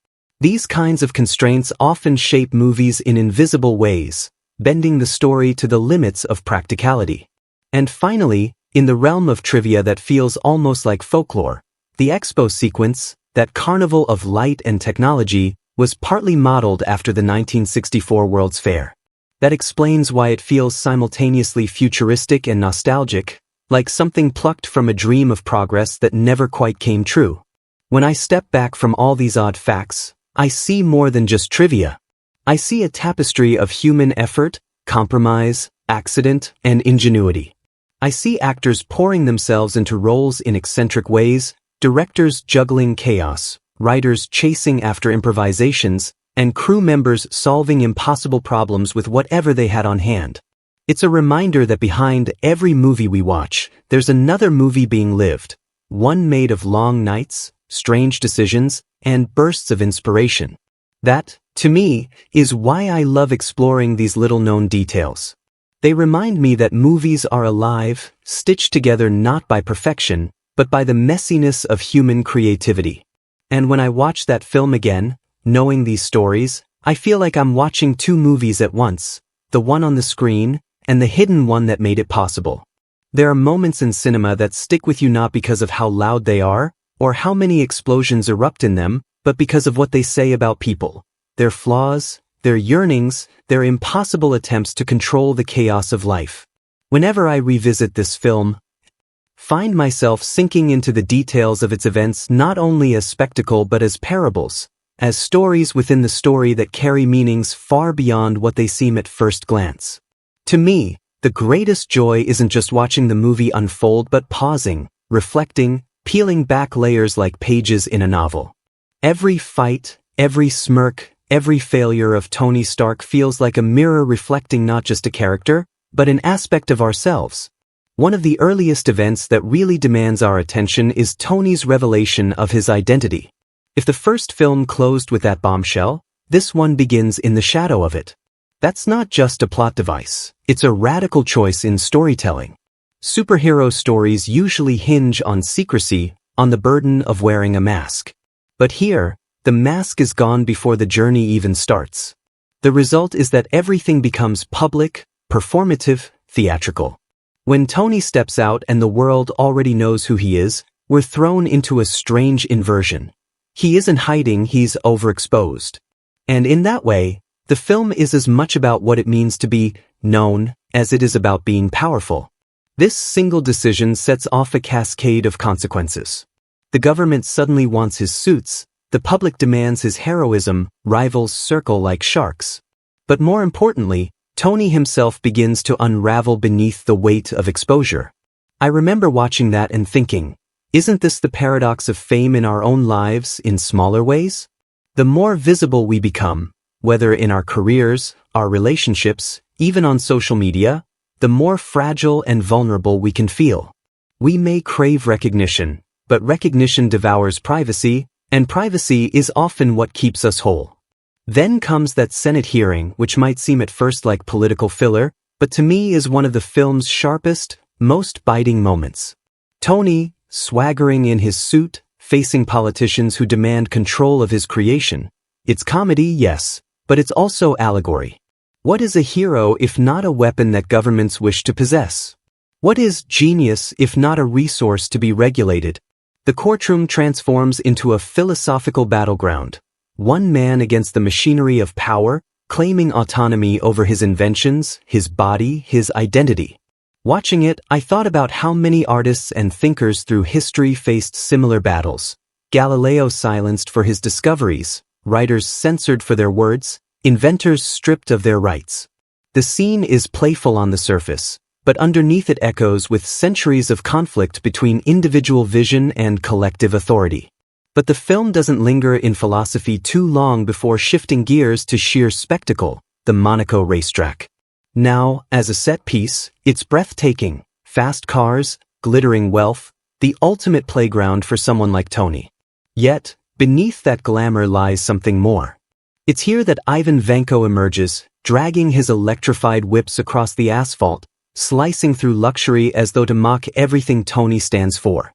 Speaker 1: These kinds of constraints often shape movies in invisible ways, bending the story to the limits of practicality. And finally, in the realm of trivia that feels almost like folklore, the expo sequence, that carnival of light and technology, was partly modeled after the 1964 World's Fair. That explains why it feels simultaneously futuristic and nostalgic, like something plucked from a dream of progress that never quite came true. When I step back from all these odd facts, I see more than just trivia. I see a tapestry of human effort, compromise, accident, and ingenuity. I see actors pouring themselves into roles in eccentric ways, directors juggling chaos, writers chasing after improvisations, and crew members solving impossible problems with whatever they had on hand. It's a reminder that behind every movie we watch, there's another movie being lived, one made of long nights, strange decisions, and bursts of inspiration. That, to me, is why I love exploring these little-known details. They remind me that movies are alive, stitched together not by perfection, but by the messiness of human creativity. And when I watch that film again, knowing these stories, I feel like I'm watching two movies at once, the one on the screen, and the hidden one that made it possible. There are moments in cinema that stick with you not because of how loud they are, or how many explosions erupt in them, but because of what they say about people, their flaws, their yearnings, their impossible attempts to control the chaos of life. Whenever I revisit this film, find myself sinking into the details of its events not only as spectacle but as parables, as stories within the story that carry meanings far beyond what they seem at first glance. To me, the greatest joy isn't just watching the movie unfold but pausing, reflecting, peeling back layers like pages in a novel. Every fight, every smirk, every failure of Tony Stark feels like a mirror reflecting not just a character, but an aspect of ourselves. One of the earliest events that really demands our attention is Tony's revelation of his identity. If the first film closed with that bombshell, this one begins in the shadow of it. That's not just a plot device, it's a radical choice in storytelling. Superhero stories usually hinge on secrecy, on the burden of wearing a mask. But here, the mask is gone before the journey even starts. The result is that everything becomes public, performative, theatrical. When Tony steps out and the world already knows who he is, we're thrown into a strange inversion. He isn't hiding, he's overexposed. And in that way, the film is as much about what it means to be known as it is about being powerful. This single decision sets off a cascade of consequences. The government suddenly wants his suits, the public demands his heroism, rivals circle like sharks. But more importantly, Tony himself begins to unravel beneath the weight of exposure. I remember watching that and thinking, isn't this the paradox of fame in our own lives in smaller ways? The more visible we become, whether in our careers, our relationships, even on social media, the more fragile and vulnerable we can feel. We may crave recognition, but recognition devours privacy, and privacy is often what keeps us whole. Then comes that Senate hearing, which might seem at first like political filler, but to me is one of the film's sharpest, most biting moments. Tony, swaggering in his suit, facing politicians who demand control of his creation. It's comedy, yes, but it's also allegory. What is a hero if not a weapon that governments wish to possess? What is genius if not a resource to be regulated? The courtroom transforms into a philosophical battleground. One man against the machinery of power, claiming autonomy over his inventions, his body, his identity. Watching it, I thought about how many artists and thinkers through history faced similar battles. Galileo silenced for his discoveries, writers censored for their words, inventors stripped of their rights. The scene is playful on the surface, but underneath it echoes with centuries of conflict between individual vision and collective authority. But the film doesn't linger in philosophy too long before shifting gears to sheer spectacle, the Monaco racetrack. Now, as a set piece, it's breathtaking. Fast cars, glittering wealth, the ultimate playground for someone like Tony. Yet, beneath that glamour lies something more. It's here that Ivan Vanko emerges, dragging his electrified whips across the asphalt, slicing through luxury as though to mock everything Tony stands for.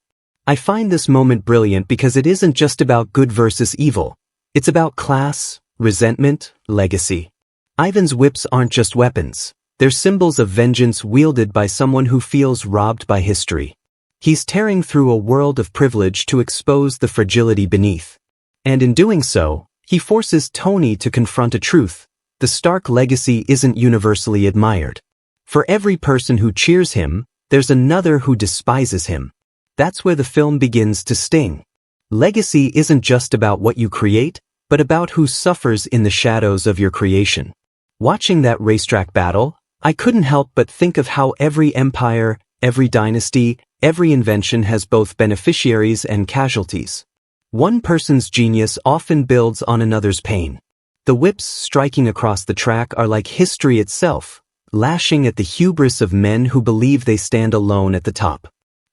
Speaker 1: I find this moment brilliant because it isn't just about good versus evil. It's about class, resentment, legacy. Ivan's whips aren't just weapons. They're symbols of vengeance wielded by someone who feels robbed by history. He's tearing through a world of privilege to expose the fragility beneath. And in doing so, he forces Tony to confront a truth. The Stark legacy isn't universally admired. For every person who cheers him, there's another who despises him. That's where the film begins to sting. Legacy isn't just about what you create, but about who suffers in the shadows of your creation. Watching that racetrack battle, I couldn't help but think of how every empire, every dynasty, every invention has both beneficiaries and casualties. One person's genius often builds on another's pain. The whips striking across the track are like history itself, lashing at the hubris of men who believe they stand alone at the top.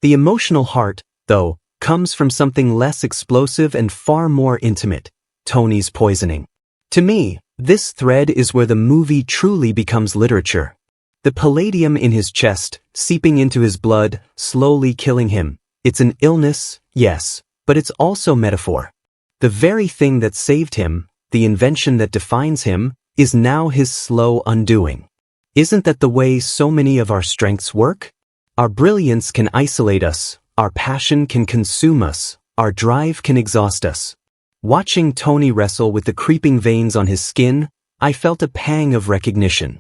Speaker 1: The emotional heart, though, comes from something less explosive and far more intimate: Tony's poisoning. To me, this thread is where the movie truly becomes literature. The palladium in his chest, seeping into his blood, slowly killing him. It's an illness, yes, but it's also metaphor. The very thing that saved him, the invention that defines him, is now his slow undoing. Isn't that the way so many of our strengths work? Our brilliance can isolate us, our passion can consume us, our drive can exhaust us. Watching Tony wrestle with the creeping veins on his skin, I felt a pang of recognition.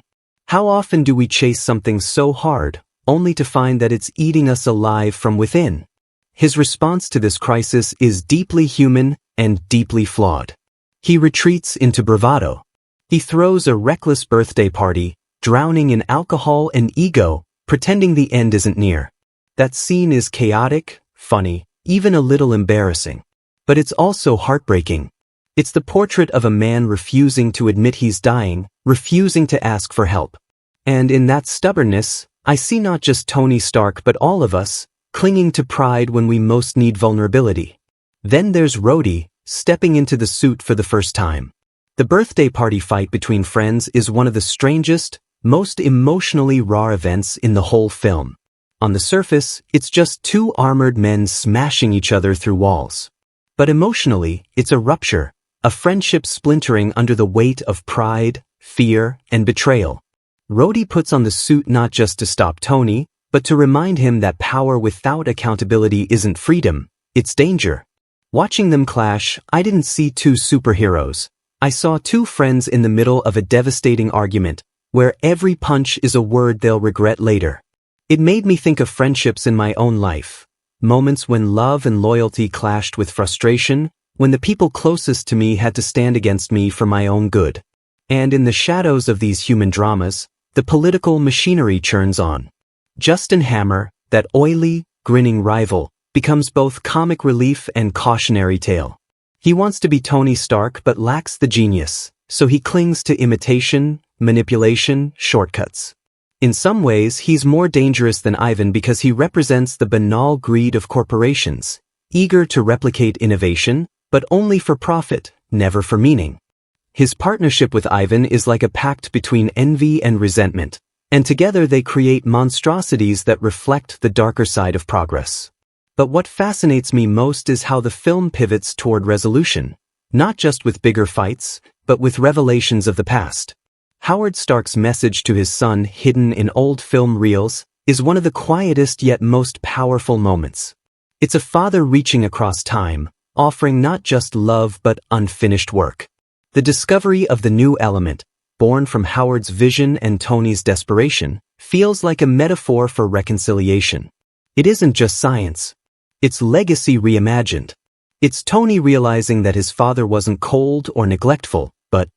Speaker 1: How often do we chase something so hard, only to find that it's eating us alive from within? His response to this crisis is deeply human and deeply flawed. He retreats into bravado. He throws a reckless birthday party, drowning in alcohol and ego, pretending the end isn't near. That scene is chaotic, funny, even a little embarrassing. But it's also heartbreaking. It's the portrait of a man refusing to admit he's dying, refusing to ask for help. And in that stubbornness, I see not just Tony Stark but all of us, clinging to pride when we most need vulnerability. Then there's Rhodey, stepping into the suit for the first time. The birthday party fight between friends is one of the strangest, most emotionally raw events in the whole film. On the surface, it's just two armored men smashing each other through walls. But emotionally, it's a rupture, a friendship splintering under the weight of pride, fear, and betrayal. Rhodey puts on the suit not just to stop Tony, but to remind him that power without accountability isn't freedom, it's danger. Watching them clash, I didn't see two superheroes. I saw two friends in the middle of a devastating argument, where every punch is a word they'll regret later. It made me think of friendships in my own life. Moments when love and loyalty clashed with frustration, when the people closest to me had to stand against me for my own good. And in the shadows of these human dramas, the political machinery churns on. Justin Hammer, that oily, grinning rival, becomes both comic relief and cautionary tale. He wants to be Tony Stark but lacks the genius, so he clings to imitation, manipulation, shortcuts. In some ways, he's more dangerous than Ivan because he represents the banal greed of corporations, eager to replicate innovation, but only for profit, never for meaning. His partnership with Ivan is like a pact between envy and resentment, and together they create monstrosities that reflect the darker side of progress. But what fascinates me most is how the film pivots toward resolution, not just with bigger fights, but with revelations of the past. Howard Stark's message to his son, hidden in old film reels, is one of the quietest yet most powerful moments. It's a father reaching across time, offering not just love but unfinished work. The discovery of the new element, born from Howard's vision and Tony's desperation, feels like a metaphor for reconciliation. It isn't just science. It's legacy reimagined. It's Tony realizing that his father wasn't cold or neglectful, but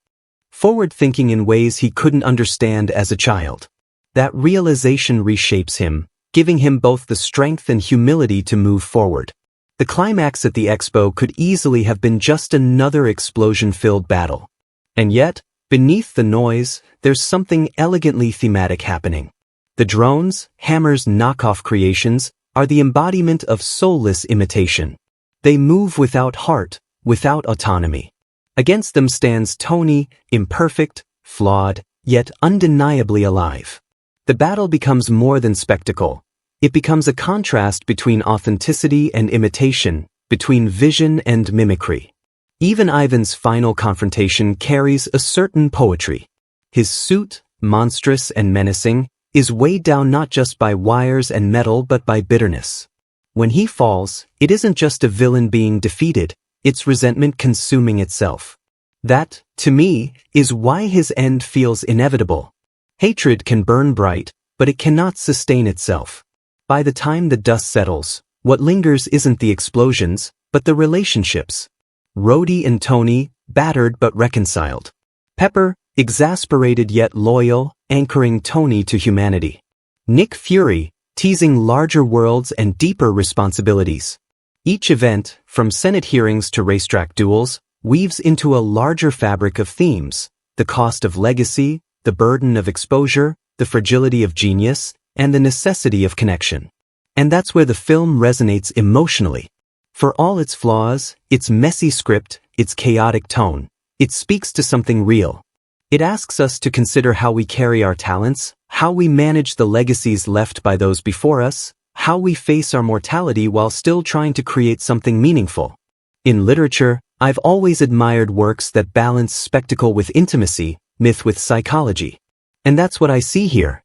Speaker 1: forward-thinking in ways he couldn't understand as a child. That realization reshapes him, giving him both the strength and humility to move forward. The climax at the expo could easily have been just another explosion-filled battle. And yet, beneath the noise, there's something elegantly thematic happening. The drones, Hammer's knockoff creations, are the embodiment of soulless imitation. They move without heart, without autonomy. Against them stands Tony, imperfect, flawed, yet undeniably alive. The battle becomes more than spectacle. It becomes a contrast between authenticity and imitation, between vision and mimicry. Even Ivan's final confrontation carries a certain poetry. His suit, monstrous and menacing, is weighed down not just by wires and metal but by bitterness. When he falls, it isn't just a villain being defeated, it's resentment consuming itself. That, to me, is why his end feels inevitable. Hatred can burn bright, but it cannot sustain itself. By the time the dust settles, what lingers isn't the explosions, but the relationships. Rhodey and Tony, battered but reconciled. Pepper, exasperated yet loyal, anchoring Tony to humanity. Nick Fury, teasing larger worlds and deeper responsibilities. Each event, from Senate hearings to racetrack duels, weaves into a larger fabric of themes: the cost of legacy, the burden of exposure, the fragility of genius, and the necessity of connection. And that's where the film resonates emotionally. For all its flaws, its messy script, its chaotic tone, it speaks to something real. It asks us to consider how we carry our talents, how we manage the legacies left by those before us, how we face our mortality while still trying to create something meaningful. In literature, I've always admired works that balance spectacle with intimacy, myth with psychology. And that's what I see here.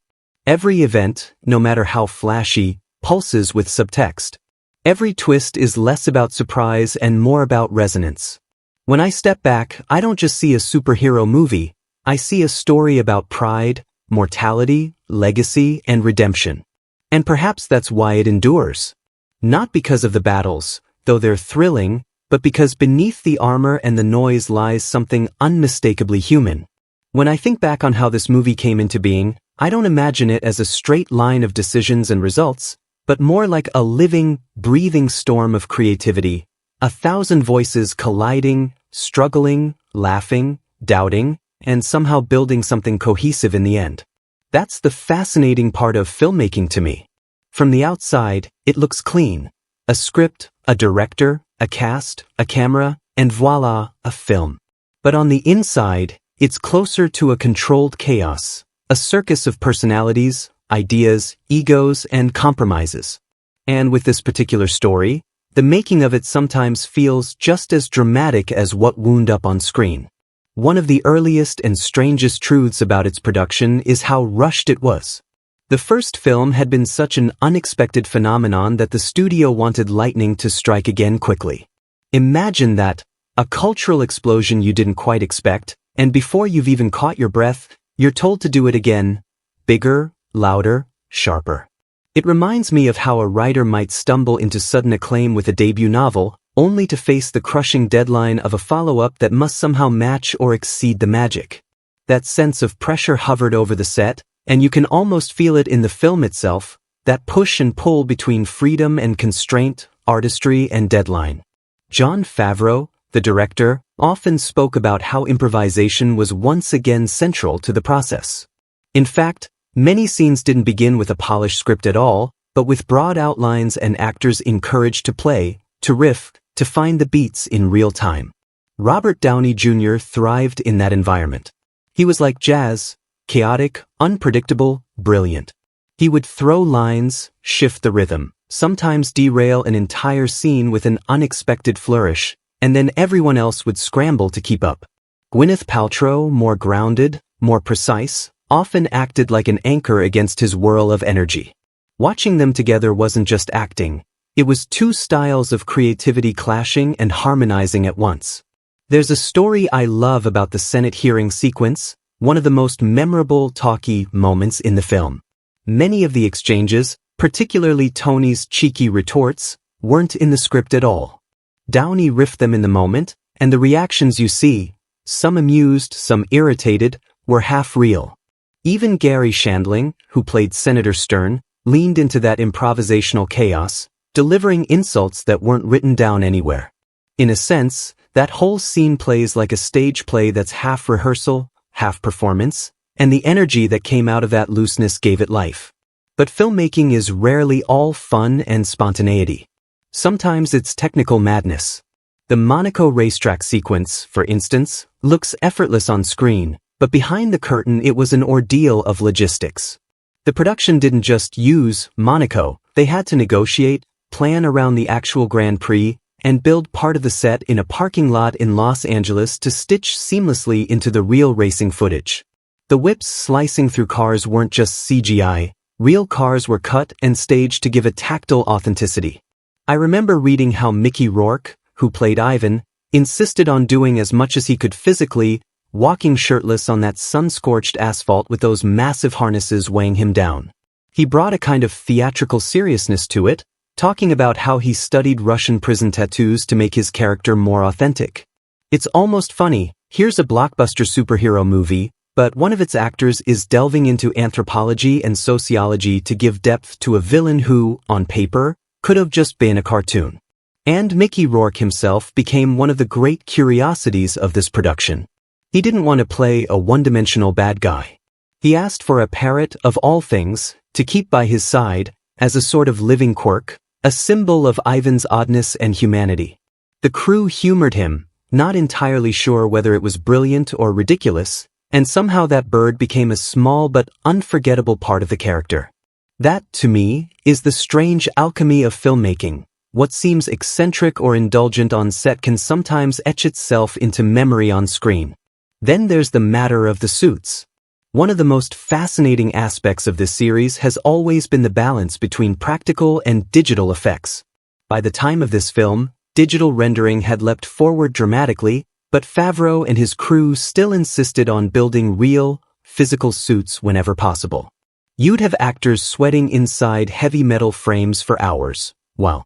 Speaker 1: Every event, no matter how flashy, pulses with subtext. Every twist is less about surprise and more about resonance. When I step back, I don't just see a superhero movie, I see a story about pride, mortality, legacy, and redemption. And perhaps that's why it endures. Not because of the battles, though they're thrilling, but because beneath the armor and the noise lies something unmistakably human. When I think back on how this movie came into being, I don't imagine it as a straight line of decisions and results, but more like a living, breathing storm of creativity, 1,000 voices colliding, struggling, laughing, doubting, and somehow building something cohesive in the end. That's the fascinating part of filmmaking to me. From the outside, it looks clean. A script, a director, a cast, a camera, and voila, a film. But on the inside, it's closer to a controlled chaos, a circus of personalities, ideas, egos, and compromises. And with this particular story, the making of it sometimes feels just as dramatic as what wound up on screen. One of the earliest and strangest truths about its production is how rushed it was. The first film had been such an unexpected phenomenon that the studio wanted lightning to strike again quickly. Imagine that, a cultural explosion you didn't quite expect, and before you've even caught your breath, you're told to do it again, bigger, louder, sharper. It reminds me of how a writer might stumble into sudden acclaim with a debut novel, only to face the crushing deadline of a follow-up that must somehow match or exceed the magic. That sense of pressure hovered over the set, and you can almost feel it in the film itself, that push and pull between freedom and constraint, artistry and deadline. Jon Favreau, the director, often spoke about how improvisation was once again central to the process. In fact, many scenes didn't begin with a polished script at all, but with broad outlines and actors encouraged to play, to riff, to find the beats in real time. Robert Downey Jr. thrived in that environment. He was like jazz, chaotic, unpredictable, brilliant. He would throw lines, shift the rhythm, sometimes derail an entire scene with an unexpected flourish, and then everyone else would scramble to keep up. Gwyneth Paltrow, more grounded, more precise, often acted like an anchor against his whirl of energy. Watching them together wasn't just acting, it was two styles of creativity clashing and harmonizing at once. There's a story I love about the Senate hearing sequence, one of the most memorable talkie moments in the film. Many of the exchanges, particularly Tony's cheeky retorts, weren't in the script at all. Downey riffed them in the moment, and the reactions you see, some amused, some irritated, were half real. Even Garry Shandling, who played Senator Stern, leaned into that improvisational chaos, delivering insults that weren't written down anywhere. In a sense, that whole scene plays like a stage play that's half rehearsal, half performance, and the energy that came out of that looseness gave it life. But filmmaking is rarely all fun and spontaneity. Sometimes it's technical madness. The Monaco racetrack sequence, for instance, looks effortless on screen, but behind the curtain it was an ordeal of logistics. The production didn't just use Monaco, they had to negotiate, plan around the actual Grand Prix, and build part of the set in a parking lot in Los Angeles to stitch seamlessly into the real racing footage. The whips slicing through cars weren't just CGI, real cars were cut and staged to give a tactile authenticity. I remember reading how Mickey Rourke, who played Ivan, insisted on doing as much as he could physically, walking shirtless on that sun-scorched asphalt with those massive harnesses weighing him down. He brought a kind of theatrical seriousness to it, talking about how he studied Russian prison tattoos to make his character more authentic. It's almost funny, here's a blockbuster superhero movie, but one of its actors is delving into anthropology and sociology to give depth to a villain who, on paper, could have just been a cartoon. And Mickey Rourke himself became one of the great curiosities of this production. He didn't want to play a one-dimensional bad guy. He asked for a parrot, of all things, to keep by his side, as a sort of living quirk, a symbol of Ivan's oddness and humanity. The crew humored him, not entirely sure whether it was brilliant or ridiculous, and somehow that bird became a small but unforgettable part of the character. That, to me, is the strange alchemy of filmmaking. What seems eccentric or indulgent on set can sometimes etch itself into memory on screen. Then there's the matter of the suits. One of the most fascinating aspects of this series has always been the balance between practical and digital effects. By the time of this film, digital rendering had leapt forward dramatically, but Favreau and his crew still insisted on building real, physical suits whenever possible. You'd have actors sweating inside heavy metal frames for hours, while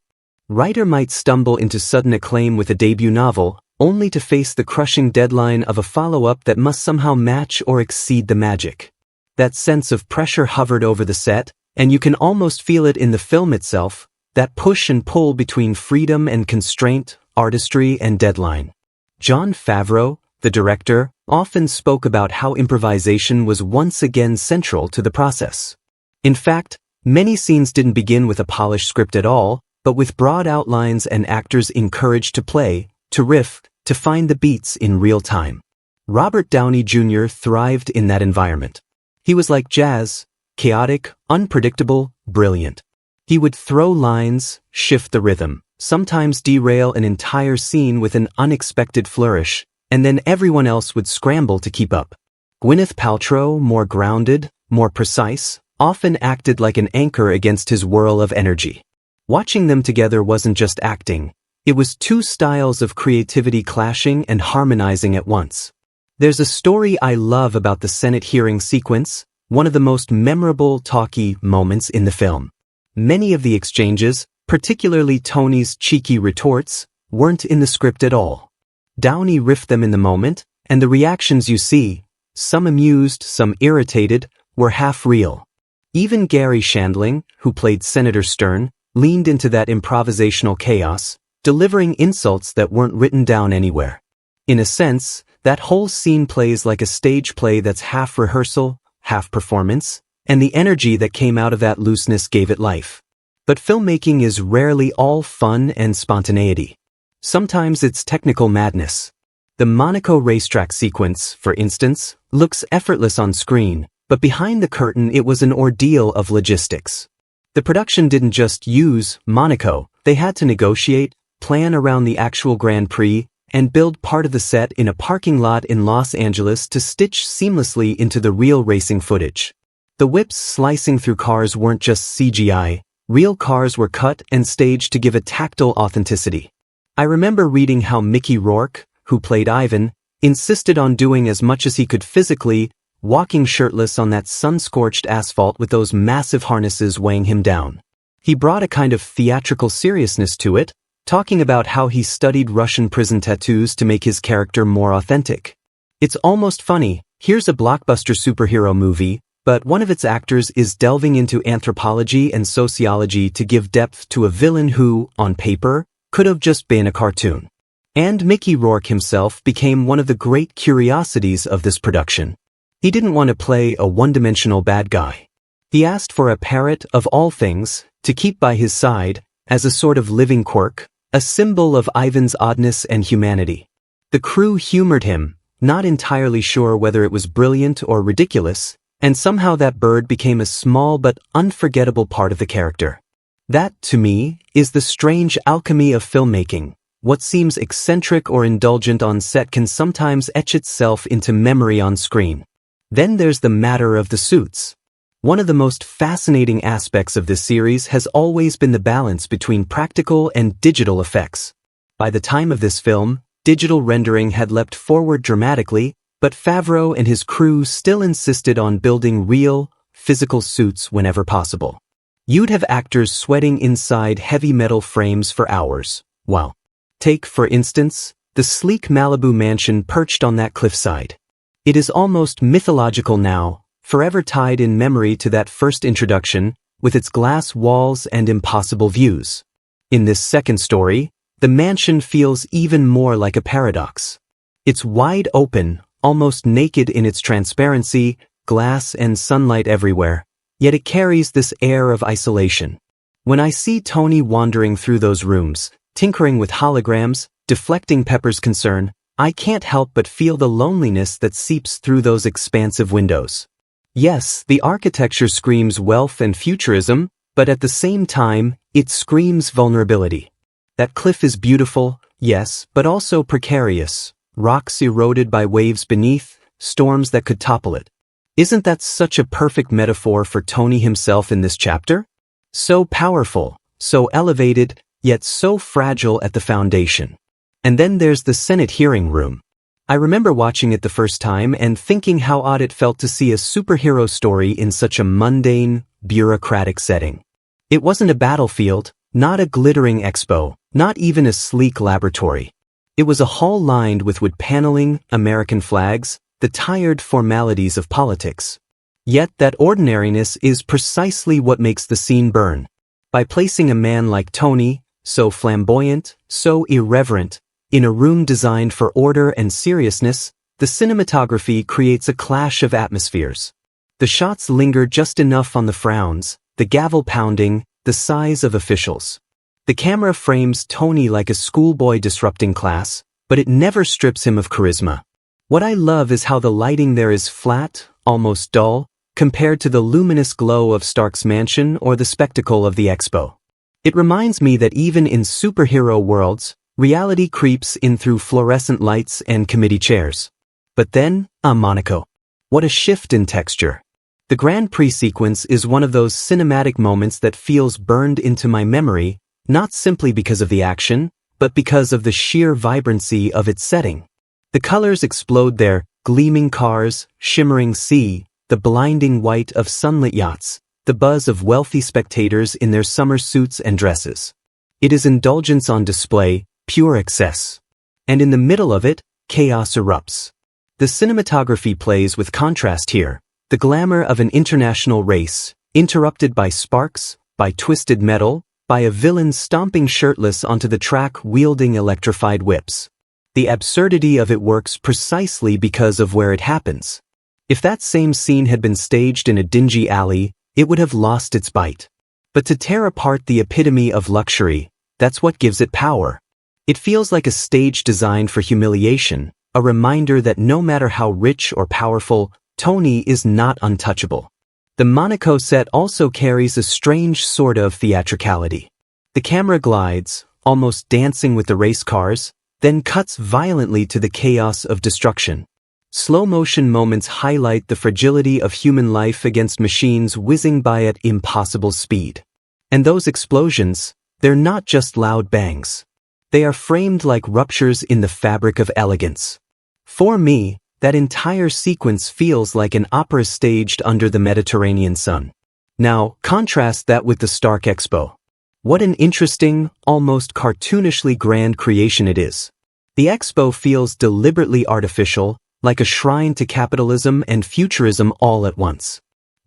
Speaker 1: writer might stumble into sudden acclaim with a debut novel, only to face the crushing deadline of a follow-up that must somehow match or exceed the magic. That sense of pressure hovered over the set, and you can almost feel it in the film itself, that push and pull between freedom and constraint, artistry and deadline. Jon Favreau, the director, often spoke about how improvisation was once again central to the process. In fact, many scenes didn't begin with a polished script at all, but with broad outlines and actors encouraged to play, to riff, to find the beats in real time. Robert Downey Jr. thrived in that environment. He was like jazz, chaotic, unpredictable, brilliant. He would throw lines, shift the rhythm, sometimes derail an entire scene with an unexpected flourish, and then everyone else would scramble to keep up. Gwyneth Paltrow, more grounded, more precise, often acted like an anchor against his whirl of energy. Watching them together wasn't just acting. It was two styles of creativity clashing and harmonizing at once. There's a story I love about the Senate hearing sequence, one of the most memorable talkie moments in the film. Many of the exchanges, particularly Tony's cheeky retorts, weren't in the script at all. Downey riffed them in the moment, and the reactions you see, some amused, some irritated, were half real. Even Gary Shandling, who played Senator Stern, leaned into that improvisational chaos, delivering insults that weren't written down anywhere. In a sense, that whole scene plays like a stage play that's half rehearsal, half performance, and the energy that came out of that looseness gave it life. But filmmaking is rarely all fun and spontaneity. Sometimes it's technical madness. The Monaco racetrack sequence, for instance, looks effortless on screen, but behind the curtain it was an ordeal of logistics. The production didn't just use Monaco, they had to negotiate, plan around the actual Grand Prix, and build part of the set in a parking lot in Los Angeles to stitch seamlessly into the real racing footage. The whips slicing through cars weren't just CGI, real cars were cut and staged to give a tactile authenticity. I remember reading how Mickey Rourke, who played Ivan, insisted on doing as much as he could physically, walking shirtless on that sun-scorched asphalt with those massive harnesses weighing him down. He brought a kind of theatrical seriousness to it, talking about how he studied Russian prison tattoos to make his character more authentic. It's almost funny, here's a blockbuster superhero movie, but one of its actors is delving into anthropology and sociology to give depth to a villain who, on paper, could have just been a cartoon. And Mickey Rourke himself became one of the great curiosities of this production. He didn't want to play a one-dimensional bad guy. He asked for a parrot, of all things, to keep by his side, as a sort of living quirk, a symbol of Ivan's oddness and humanity. The crew humored him, not entirely sure whether it was brilliant or ridiculous, and somehow that bird became a small but unforgettable part of the character. That, to me, is the strange alchemy of filmmaking. What seems eccentric or indulgent on set can sometimes etch itself into memory on screen. Then there's the matter of the suits. One of the most fascinating aspects of this series has always been the balance between practical and digital effects. By the time of this film, digital rendering had leapt forward dramatically, but Favreau and his crew still insisted on building real, physical suits whenever possible. You'd have actors sweating inside heavy metal frames for hours. Wow. Take, for instance, the sleek Malibu mansion perched on that cliffside. It is almost mythological now, forever tied in memory to that first introduction, with its glass walls and impossible views. In this second story, the mansion feels even more like a paradox. It's wide open, almost naked in its transparency, glass and sunlight everywhere, yet it carries this air of isolation. When I see Tony wandering through those rooms, tinkering with holograms, deflecting Pepper's concern, I can't help but feel the loneliness that seeps through those expansive windows. Yes, the architecture screams wealth and futurism, but at the same time, it screams vulnerability. That cliff is beautiful, yes, but also precarious. Rocks eroded by waves beneath, storms that could topple it. Isn't that such a perfect metaphor for Tony himself in this chapter? So powerful, so elevated, yet so fragile at the foundation. And then there's the Senate hearing room. I remember watching it the first time and thinking how odd it felt to see a superhero story in such a mundane, bureaucratic setting. It wasn't a battlefield, not a glittering expo, not even a sleek laboratory. It was a hall lined with wood paneling, American flags, the tired formalities of politics. Yet that ordinariness is precisely what makes the scene burn. By placing a man like Tony, so flamboyant, so irreverent, in a room designed for order and seriousness, the cinematography creates a clash of atmospheres. The shots linger just enough on the frowns, the gavel pounding, the sighs of officials. The camera frames Tony like a schoolboy disrupting class, but it never strips him of charisma. What I love is how the lighting there is flat, almost dull, compared to the luminous glow of Stark's mansion or the spectacle of the expo. It reminds me that even in superhero worlds, reality creeps in through fluorescent lights and committee chairs. But then, Monaco. What a shift in texture. The Grand Prix sequence is one of those cinematic moments that feels burned into my memory, not simply because of the action, but because of the sheer vibrancy of its setting. The colors explode there, gleaming cars, shimmering sea, the blinding white of sunlit yachts, the buzz of wealthy spectators in their summer suits and dresses. It is indulgence on display, pure excess. And in the middle of it, chaos erupts. The cinematography plays with contrast here, the glamour of an international race, interrupted by sparks, by twisted metal, by a villain stomping shirtless onto the track wielding electrified whips. The absurdity of it works precisely because of where it happens. If that same scene had been staged in a dingy alley, it would have lost its bite. But to tear apart the epitome of luxury, that's what gives it power. It feels like a stage designed for humiliation, a reminder that no matter how rich or powerful, Tony is not untouchable. The Monaco set also carries a strange sort of theatricality. The camera glides, almost dancing with the race cars, then cuts violently to the chaos of destruction. Slow-motion moments highlight the fragility of human life against machines whizzing by at impossible speed. And those explosions, they're not just loud bangs. They are framed like ruptures in the fabric of elegance. For me, that entire sequence feels like an opera staged under the Mediterranean sun. Now, contrast that with the Stark Expo. What an interesting, almost cartoonishly grand creation it is. The Expo feels deliberately artificial, like a shrine to capitalism and futurism all at once.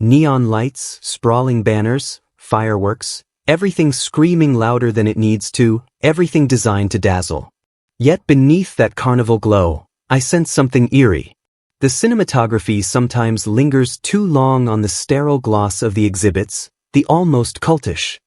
Speaker 1: Neon lights, sprawling banners, fireworks, everything screaming louder than it needs to, everything designed to dazzle. Yet beneath that carnival glow, I sense something eerie. The cinematography sometimes lingers too long on the sterile gloss of the exhibits, the almost cultish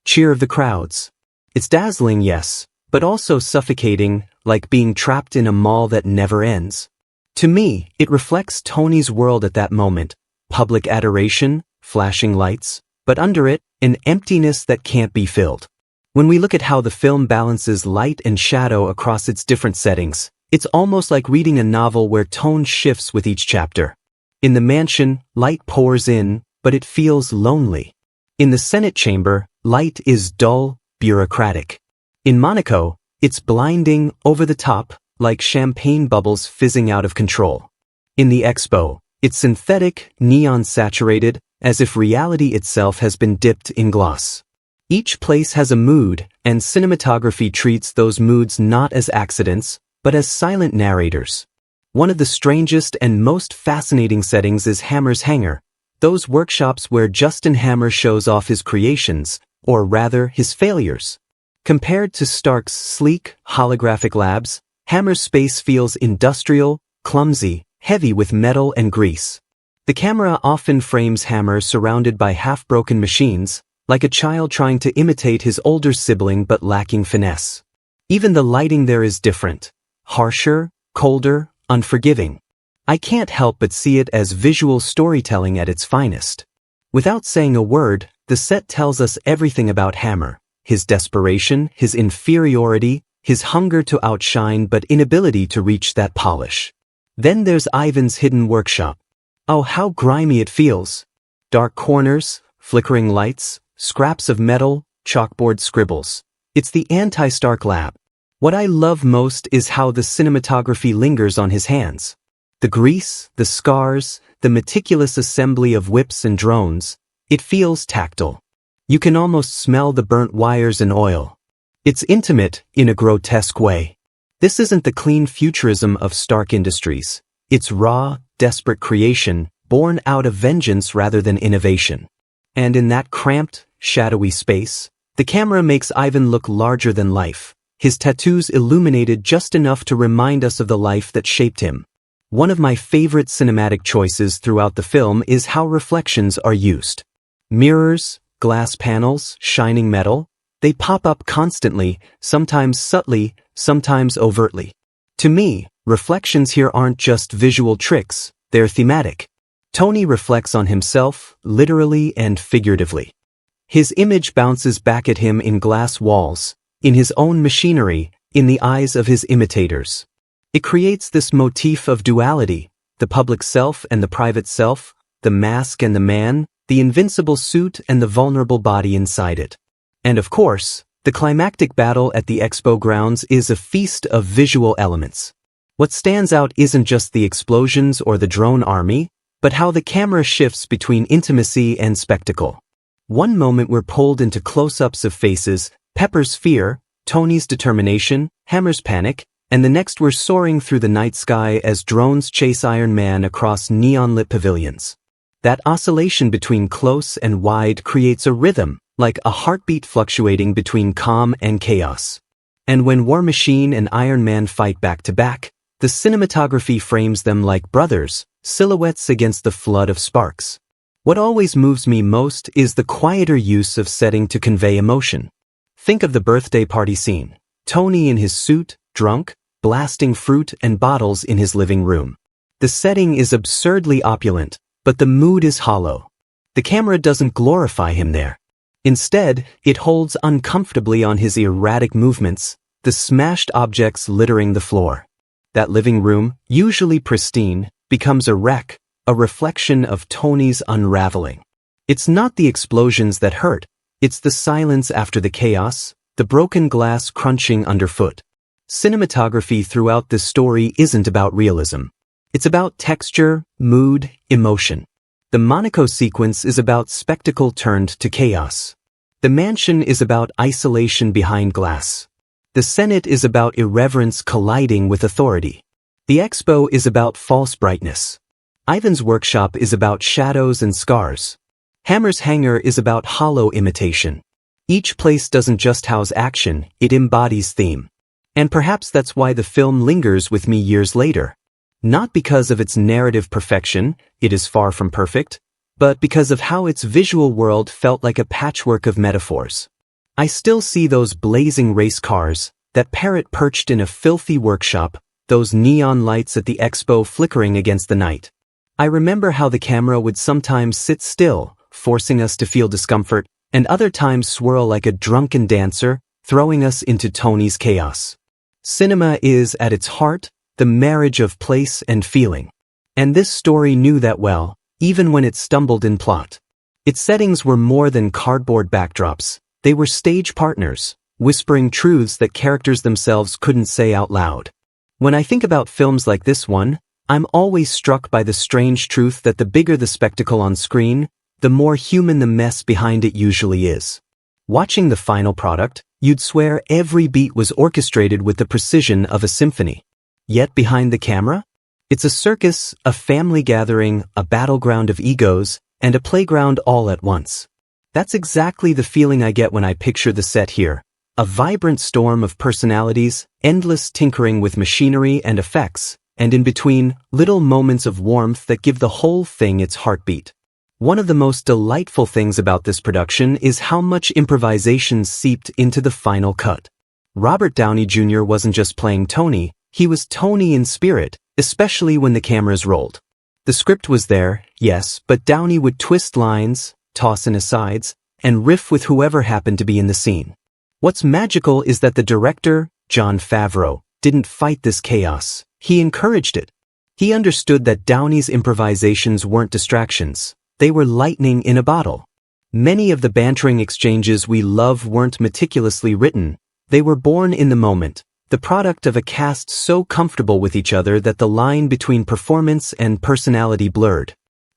Speaker 1: cheer of the crowds. It's dazzling, yes, but also suffocating, like being trapped in a mall that never ends. To me, it reflects Tony's world at that moment, public adoration, flashing lights, but under it, an emptiness that can't be filled. When we look at how the film balances light and shadow across its different settings, it's almost like reading a novel where tone shifts with each chapter. In the mansion, light pours in, but it feels lonely. In the Senate chamber, light is dull, bureaucratic. In Monaco, it's blinding, over the top, like champagne bubbles fizzing out of control. In the Expo, it's synthetic, neon-saturated, as if reality itself has been dipped in gloss. Each place has a mood, and cinematography treats those moods not as accidents, but as silent narrators. One of the strangest and most fascinating settings is Hammer's hangar, those workshops where Justin Hammer shows off his creations, or rather, his failures. Compared to Stark's sleek, holographic labs, Hammer's space feels industrial, clumsy, heavy with metal and grease. The camera often frames Hammer surrounded by half-broken machines, like a child trying to imitate his older sibling but lacking finesse. Even the lighting there is different. Harsher, colder, unforgiving. I can't help but see it as visual storytelling at its finest. Without saying a word, the set tells us everything about Hammer. His desperation, his inferiority, his hunger to outshine but inability to reach that polish. Then there's Ivan's hidden workshop. Oh, how grimy it feels. Dark corners, flickering lights, scraps of metal, chalkboard scribbles. It's the anti-Stark lab. What I love most is how the cinematography lingers on his hands. The grease, the scars, the meticulous assembly of whips and drones. It feels tactile. You can almost smell the burnt wires and oil. It's intimate, in a grotesque way. This isn't the clean futurism of Stark Industries. It's raw, desperate creation, born out of vengeance rather than innovation. And in that cramped, shadowy space, the camera makes Ivan look larger than life, his tattoos illuminated just enough to remind us of the life that shaped him. One of my favorite cinematic choices throughout the film is how reflections are used. Mirrors, glass panels, shining metal, they pop up constantly, sometimes subtly, sometimes overtly. To me, reflections here aren't just visual tricks, they're thematic. Tony reflects on himself, literally and figuratively. His image bounces back at him in glass walls, in his own machinery, in the eyes of his imitators. It creates this motif of duality, the public self and the private self, the mask and the man, the invincible suit and the vulnerable body inside it. And of course, the climactic battle at the Expo grounds is a feast of visual elements. What stands out isn't just the explosions or the drone army, but how the camera shifts between intimacy and spectacle. One moment we're pulled into close-ups of faces, Pepper's fear, Tony's determination, Hammer's panic, and the next we're soaring through the night sky as drones chase Iron Man across neon-lit pavilions. That oscillation between close and wide creates a rhythm, like a heartbeat fluctuating between calm and chaos. And when War Machine and Iron Man fight back to back, the cinematography frames them like brothers, silhouettes against the flood of sparks. What always moves me most is the quieter use of setting to convey emotion. Think of the birthday party scene. Tony in his suit, drunk, blasting fruit and bottles in his living room. The setting is absurdly opulent, but the mood is hollow. The camera doesn't glorify him there. Instead, it holds uncomfortably on his erratic movements, the smashed objects littering the floor. That living room, usually pristine, becomes a wreck, a reflection of Tony's unraveling. It's not the explosions that hurt, it's the silence after the chaos, the broken glass crunching underfoot. Cinematography throughout this story isn't about realism. It's about texture, mood, emotion. The Monaco sequence is about spectacle turned to chaos. The mansion is about isolation behind glass. The Senate is about irreverence colliding with authority. The Expo is about false brightness. Ivan's workshop is about shadows and scars. Hammer's hangar is about hollow imitation. Each place doesn't just house action, it embodies theme. And perhaps that's why the film lingers with me years later. Not because of its narrative perfection, it is far from perfect, but because of how its visual world felt like a patchwork of metaphors. I still see those blazing race cars, that parrot perched in a filthy workshop, those neon lights at the expo flickering against the night. I remember how the camera would sometimes sit still, forcing us to feel discomfort, and other times swirl like a drunken dancer, throwing us into Tony's chaos. Cinema is, at its heart, the marriage of place and feeling. And this story knew that well, even when it stumbled in plot. Its settings were more than cardboard backdrops, they were stage partners, whispering truths that characters themselves couldn't say out loud. When I think about films like this one, I'm always struck by the strange truth that the bigger the spectacle on screen, the more human the mess behind it usually is. Watching the final product, you'd swear every beat was orchestrated with the precision of a symphony. Yet behind the camera? It's a circus, a family gathering, a battleground of egos, and a playground all at once. That's exactly the feeling I get when I picture the set here. A vibrant storm of personalities, endless tinkering with machinery and effects, and in between, little moments of warmth that give the whole thing its heartbeat. One of the most delightful things about this production is how much improvisation seeped into the final cut. Robert Downey Jr. wasn't just playing Tony, he was Tony in spirit, especially when the cameras rolled. The script was there, yes, but Downey would twist lines, toss in asides, and riff with whoever happened to be in the scene. What's magical is that the director, Jon Favreau, didn't fight this chaos, he encouraged it. He understood that Downey's improvisations weren't distractions, they were lightning in a bottle. Many of the bantering exchanges we love weren't meticulously written, they were born in the moment, the product of a cast so comfortable with each other that the line between performance and personality blurred.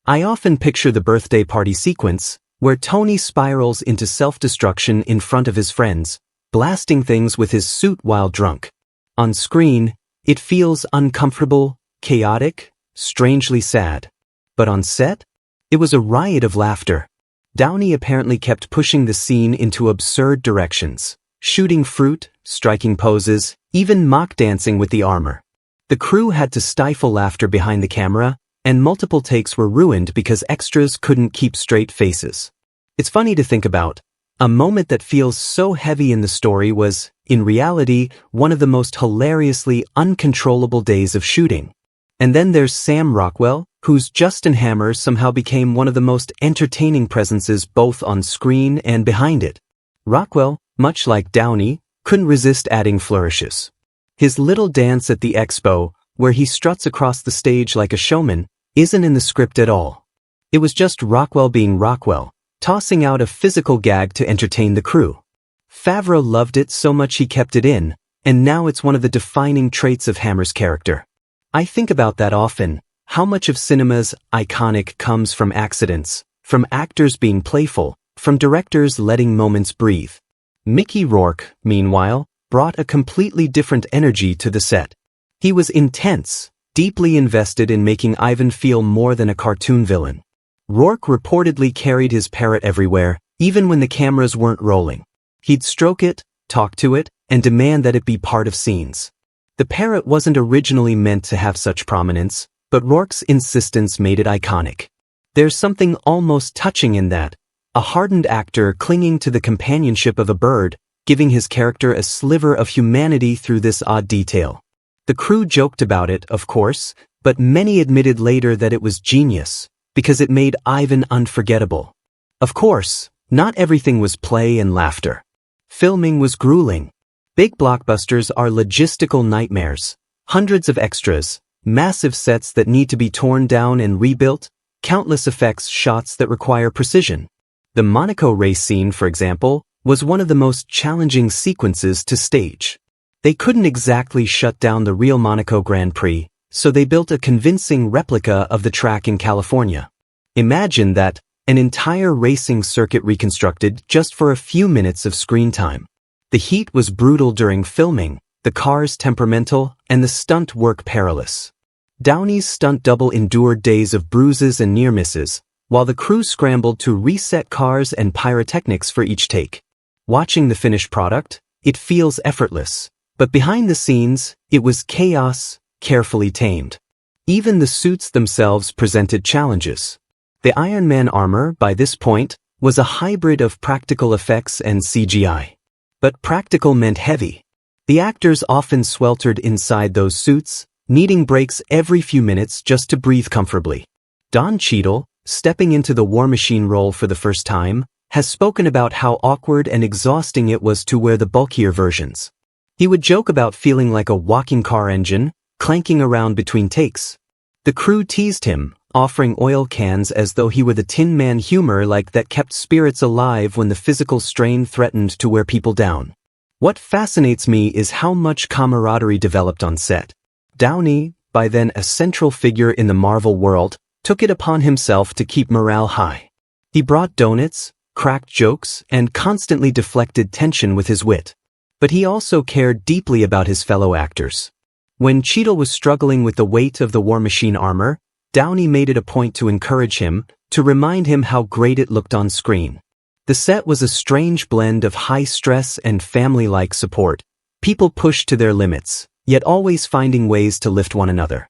Speaker 1: I often picture the birthday party sequence, where Tony spirals into self-destruction in front of his friends, blasting things with his suit while drunk. On screen, it feels uncomfortable, chaotic, strangely sad. But on set? It was a riot of laughter. Downey apparently kept pushing the scene into absurd directions, shooting fruit, striking poses, even mock dancing with the armor. The crew had to stifle laughter behind the camera, and multiple takes were ruined because extras couldn't keep straight faces. It's funny to think about. A moment that feels so heavy in the story was, in reality, one of the most hilariously uncontrollable days of shooting. And then there's Sam Rockwell, whose Justin Hammer somehow became one of the most entertaining presences both on screen and behind it. Rockwell, much like Downey, couldn't resist adding flourishes. His little dance at the expo, where he struts across the stage like a showman, isn't in the script at all. It was just Rockwell being Rockwell, tossing out a physical gag to entertain the crew. Favreau loved it so much he kept it in, and now it's one of the defining traits of Hammer's character. I think about that often, how much of cinema's iconic comes from accidents, from actors being playful, from directors letting moments breathe. Mickey Rourke, meanwhile, brought a completely different energy to the set. He was intense, deeply invested in making Ivan feel more than a cartoon villain. Rourke reportedly carried his parrot everywhere, even when the cameras weren't rolling. He'd stroke it, talk to it, and demand that it be part of scenes. The parrot wasn't originally meant to have such prominence, but Rourke's insistence made it iconic. There's something almost touching in that, a hardened actor clinging to the companionship of a bird, giving his character a sliver of humanity through this odd detail. The crew joked about it, of course, but many admitted later that it was genius, because it made Ivan unforgettable. Of course, not everything was play and laughter. Filming was grueling. Big blockbusters are logistical nightmares. Hundreds of extras, massive sets that need to be torn down and rebuilt, countless effects shots that require precision. The Monaco race scene, for example, was one of the most challenging sequences to stage. They couldn't exactly shut down the real Monaco Grand Prix, so they built a convincing replica of the track in California. Imagine that, an entire racing circuit reconstructed just for a few minutes of screen time. The heat was brutal during filming, the cars temperamental, and the stunt work perilous. Downey's stunt double endured days of bruises and near misses, while the crew scrambled to reset cars and pyrotechnics for each take. Watching the finished product, it feels effortless, but behind the scenes, it was chaos, carefully tamed. Even the suits themselves presented challenges. The Iron Man armor, by this point, was a hybrid of practical effects and CGI. But practical meant heavy. The actors often sweltered inside those suits, needing breaks every few minutes just to breathe comfortably. Don Cheadle, stepping into the War Machine role for the first time, has spoken about how awkward and exhausting it was to wear the bulkier versions. He would joke about feeling like a walking car engine, clanking around between takes. The crew teased him, offering oil cans as though he were the Tin Man humor like that kept spirits alive when the physical strain threatened to wear people down. What fascinates me is how much camaraderie developed on set. Downey, by then a central figure in the Marvel world, took it upon himself to keep morale high. He brought donuts, cracked jokes, and constantly deflected tension with his wit. But he also cared deeply about his fellow actors. When Cheadle was struggling with the weight of the War Machine armor, Downey made it a point to encourage him, to remind him how great it looked on screen. The set was a strange blend of high stress and family-like support. People pushed to their limits, yet always finding ways to lift one another.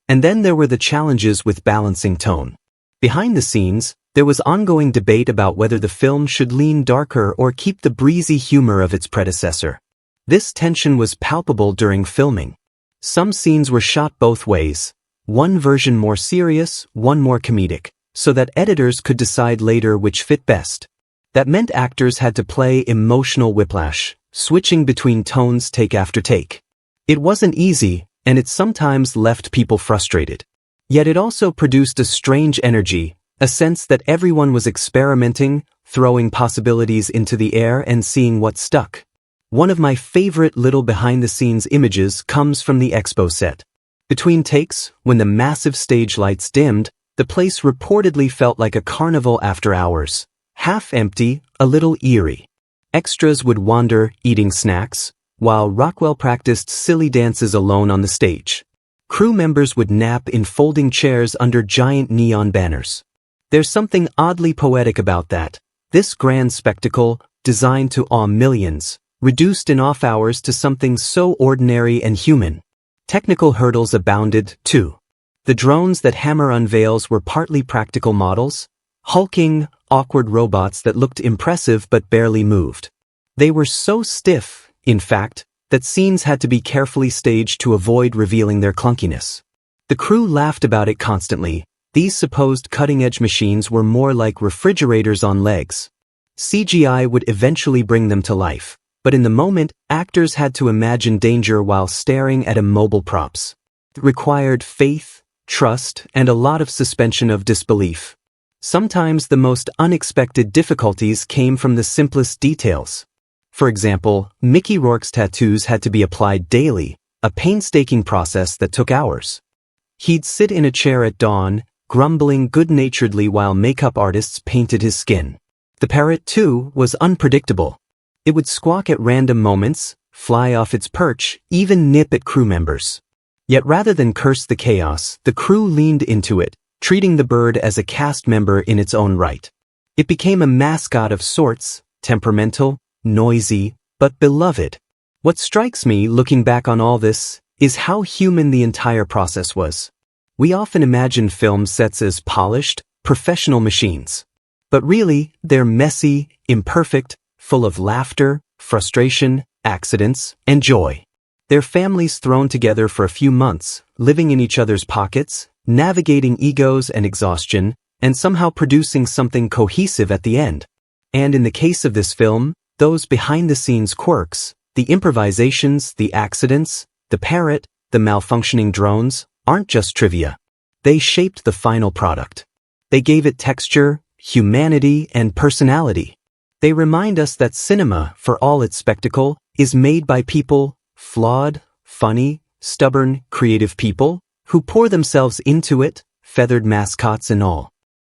Speaker 1: And then there were the challenges with balancing tone. Behind the scenes, there was ongoing debate about whether the film should lean darker or keep the breezy humor of its predecessor. This tension was palpable during filming. Some scenes were shot both ways, one version more serious, one more comedic, so that editors could decide later which fit best. That meant actors had to play emotional whiplash, switching between tones take after take. It wasn't easy, and it sometimes left people frustrated. Yet it also produced a strange energy, a sense that everyone was experimenting, throwing possibilities into the air and seeing what stuck. One of my favorite little behind-the-scenes images comes from the expo set. Between takes, when the massive stage lights dimmed, the place reportedly felt like a carnival after hours. Half empty, a little eerie. Extras would wander, eating snacks, while Rockwell practiced silly dances alone on the stage. Crew members would nap in folding chairs under giant neon banners. There's something oddly poetic about that. This grand spectacle, designed to awe millions, reduced in off hours to something so ordinary and human. Technical hurdles abounded, too. The drones that Hammer unveils were partly practical models, hulking, awkward robots that looked impressive but barely moved. They were so stiff, in fact, that scenes had to be carefully staged to avoid revealing their clunkiness. The crew laughed about it constantly. These supposed cutting-edge machines were more like refrigerators on legs. CGI would eventually bring them to life, but in the moment, actors had to imagine danger while staring at immobile props. It required faith, trust, and a lot of suspension of disbelief. Sometimes the most unexpected difficulties came from the simplest details. For example, Mickey Rourke's tattoos had to be applied daily, a painstaking process that took hours. He'd sit in a chair at dawn, grumbling good-naturedly while makeup artists painted his skin. The parrot, too, was unpredictable. It would squawk at random moments, fly off its perch, even nip at crew members. Yet rather than curse the chaos, the crew leaned into it, treating the bird as a cast member in its own right. It became a mascot of sorts, temperamental, noisy, but beloved. What strikes me, looking back on all this, is how human the entire process was. We often imagine film sets as polished, professional machines. But really, they're messy, imperfect, full of laughter, frustration, accidents, and joy. They're families thrown together for a few months, living in each other's pockets, navigating egos and exhaustion, and somehow producing something cohesive at the end. And in the case of this film, those behind-the-scenes quirks, the improvisations, the accidents, the parrot, the malfunctioning drones, aren't just trivia. They shaped the final product. They gave it texture, humanity, and personality. They remind us that cinema, for all its spectacle, is made by people, flawed, funny, stubborn, creative people, who pour themselves into it, feathered mascots and all.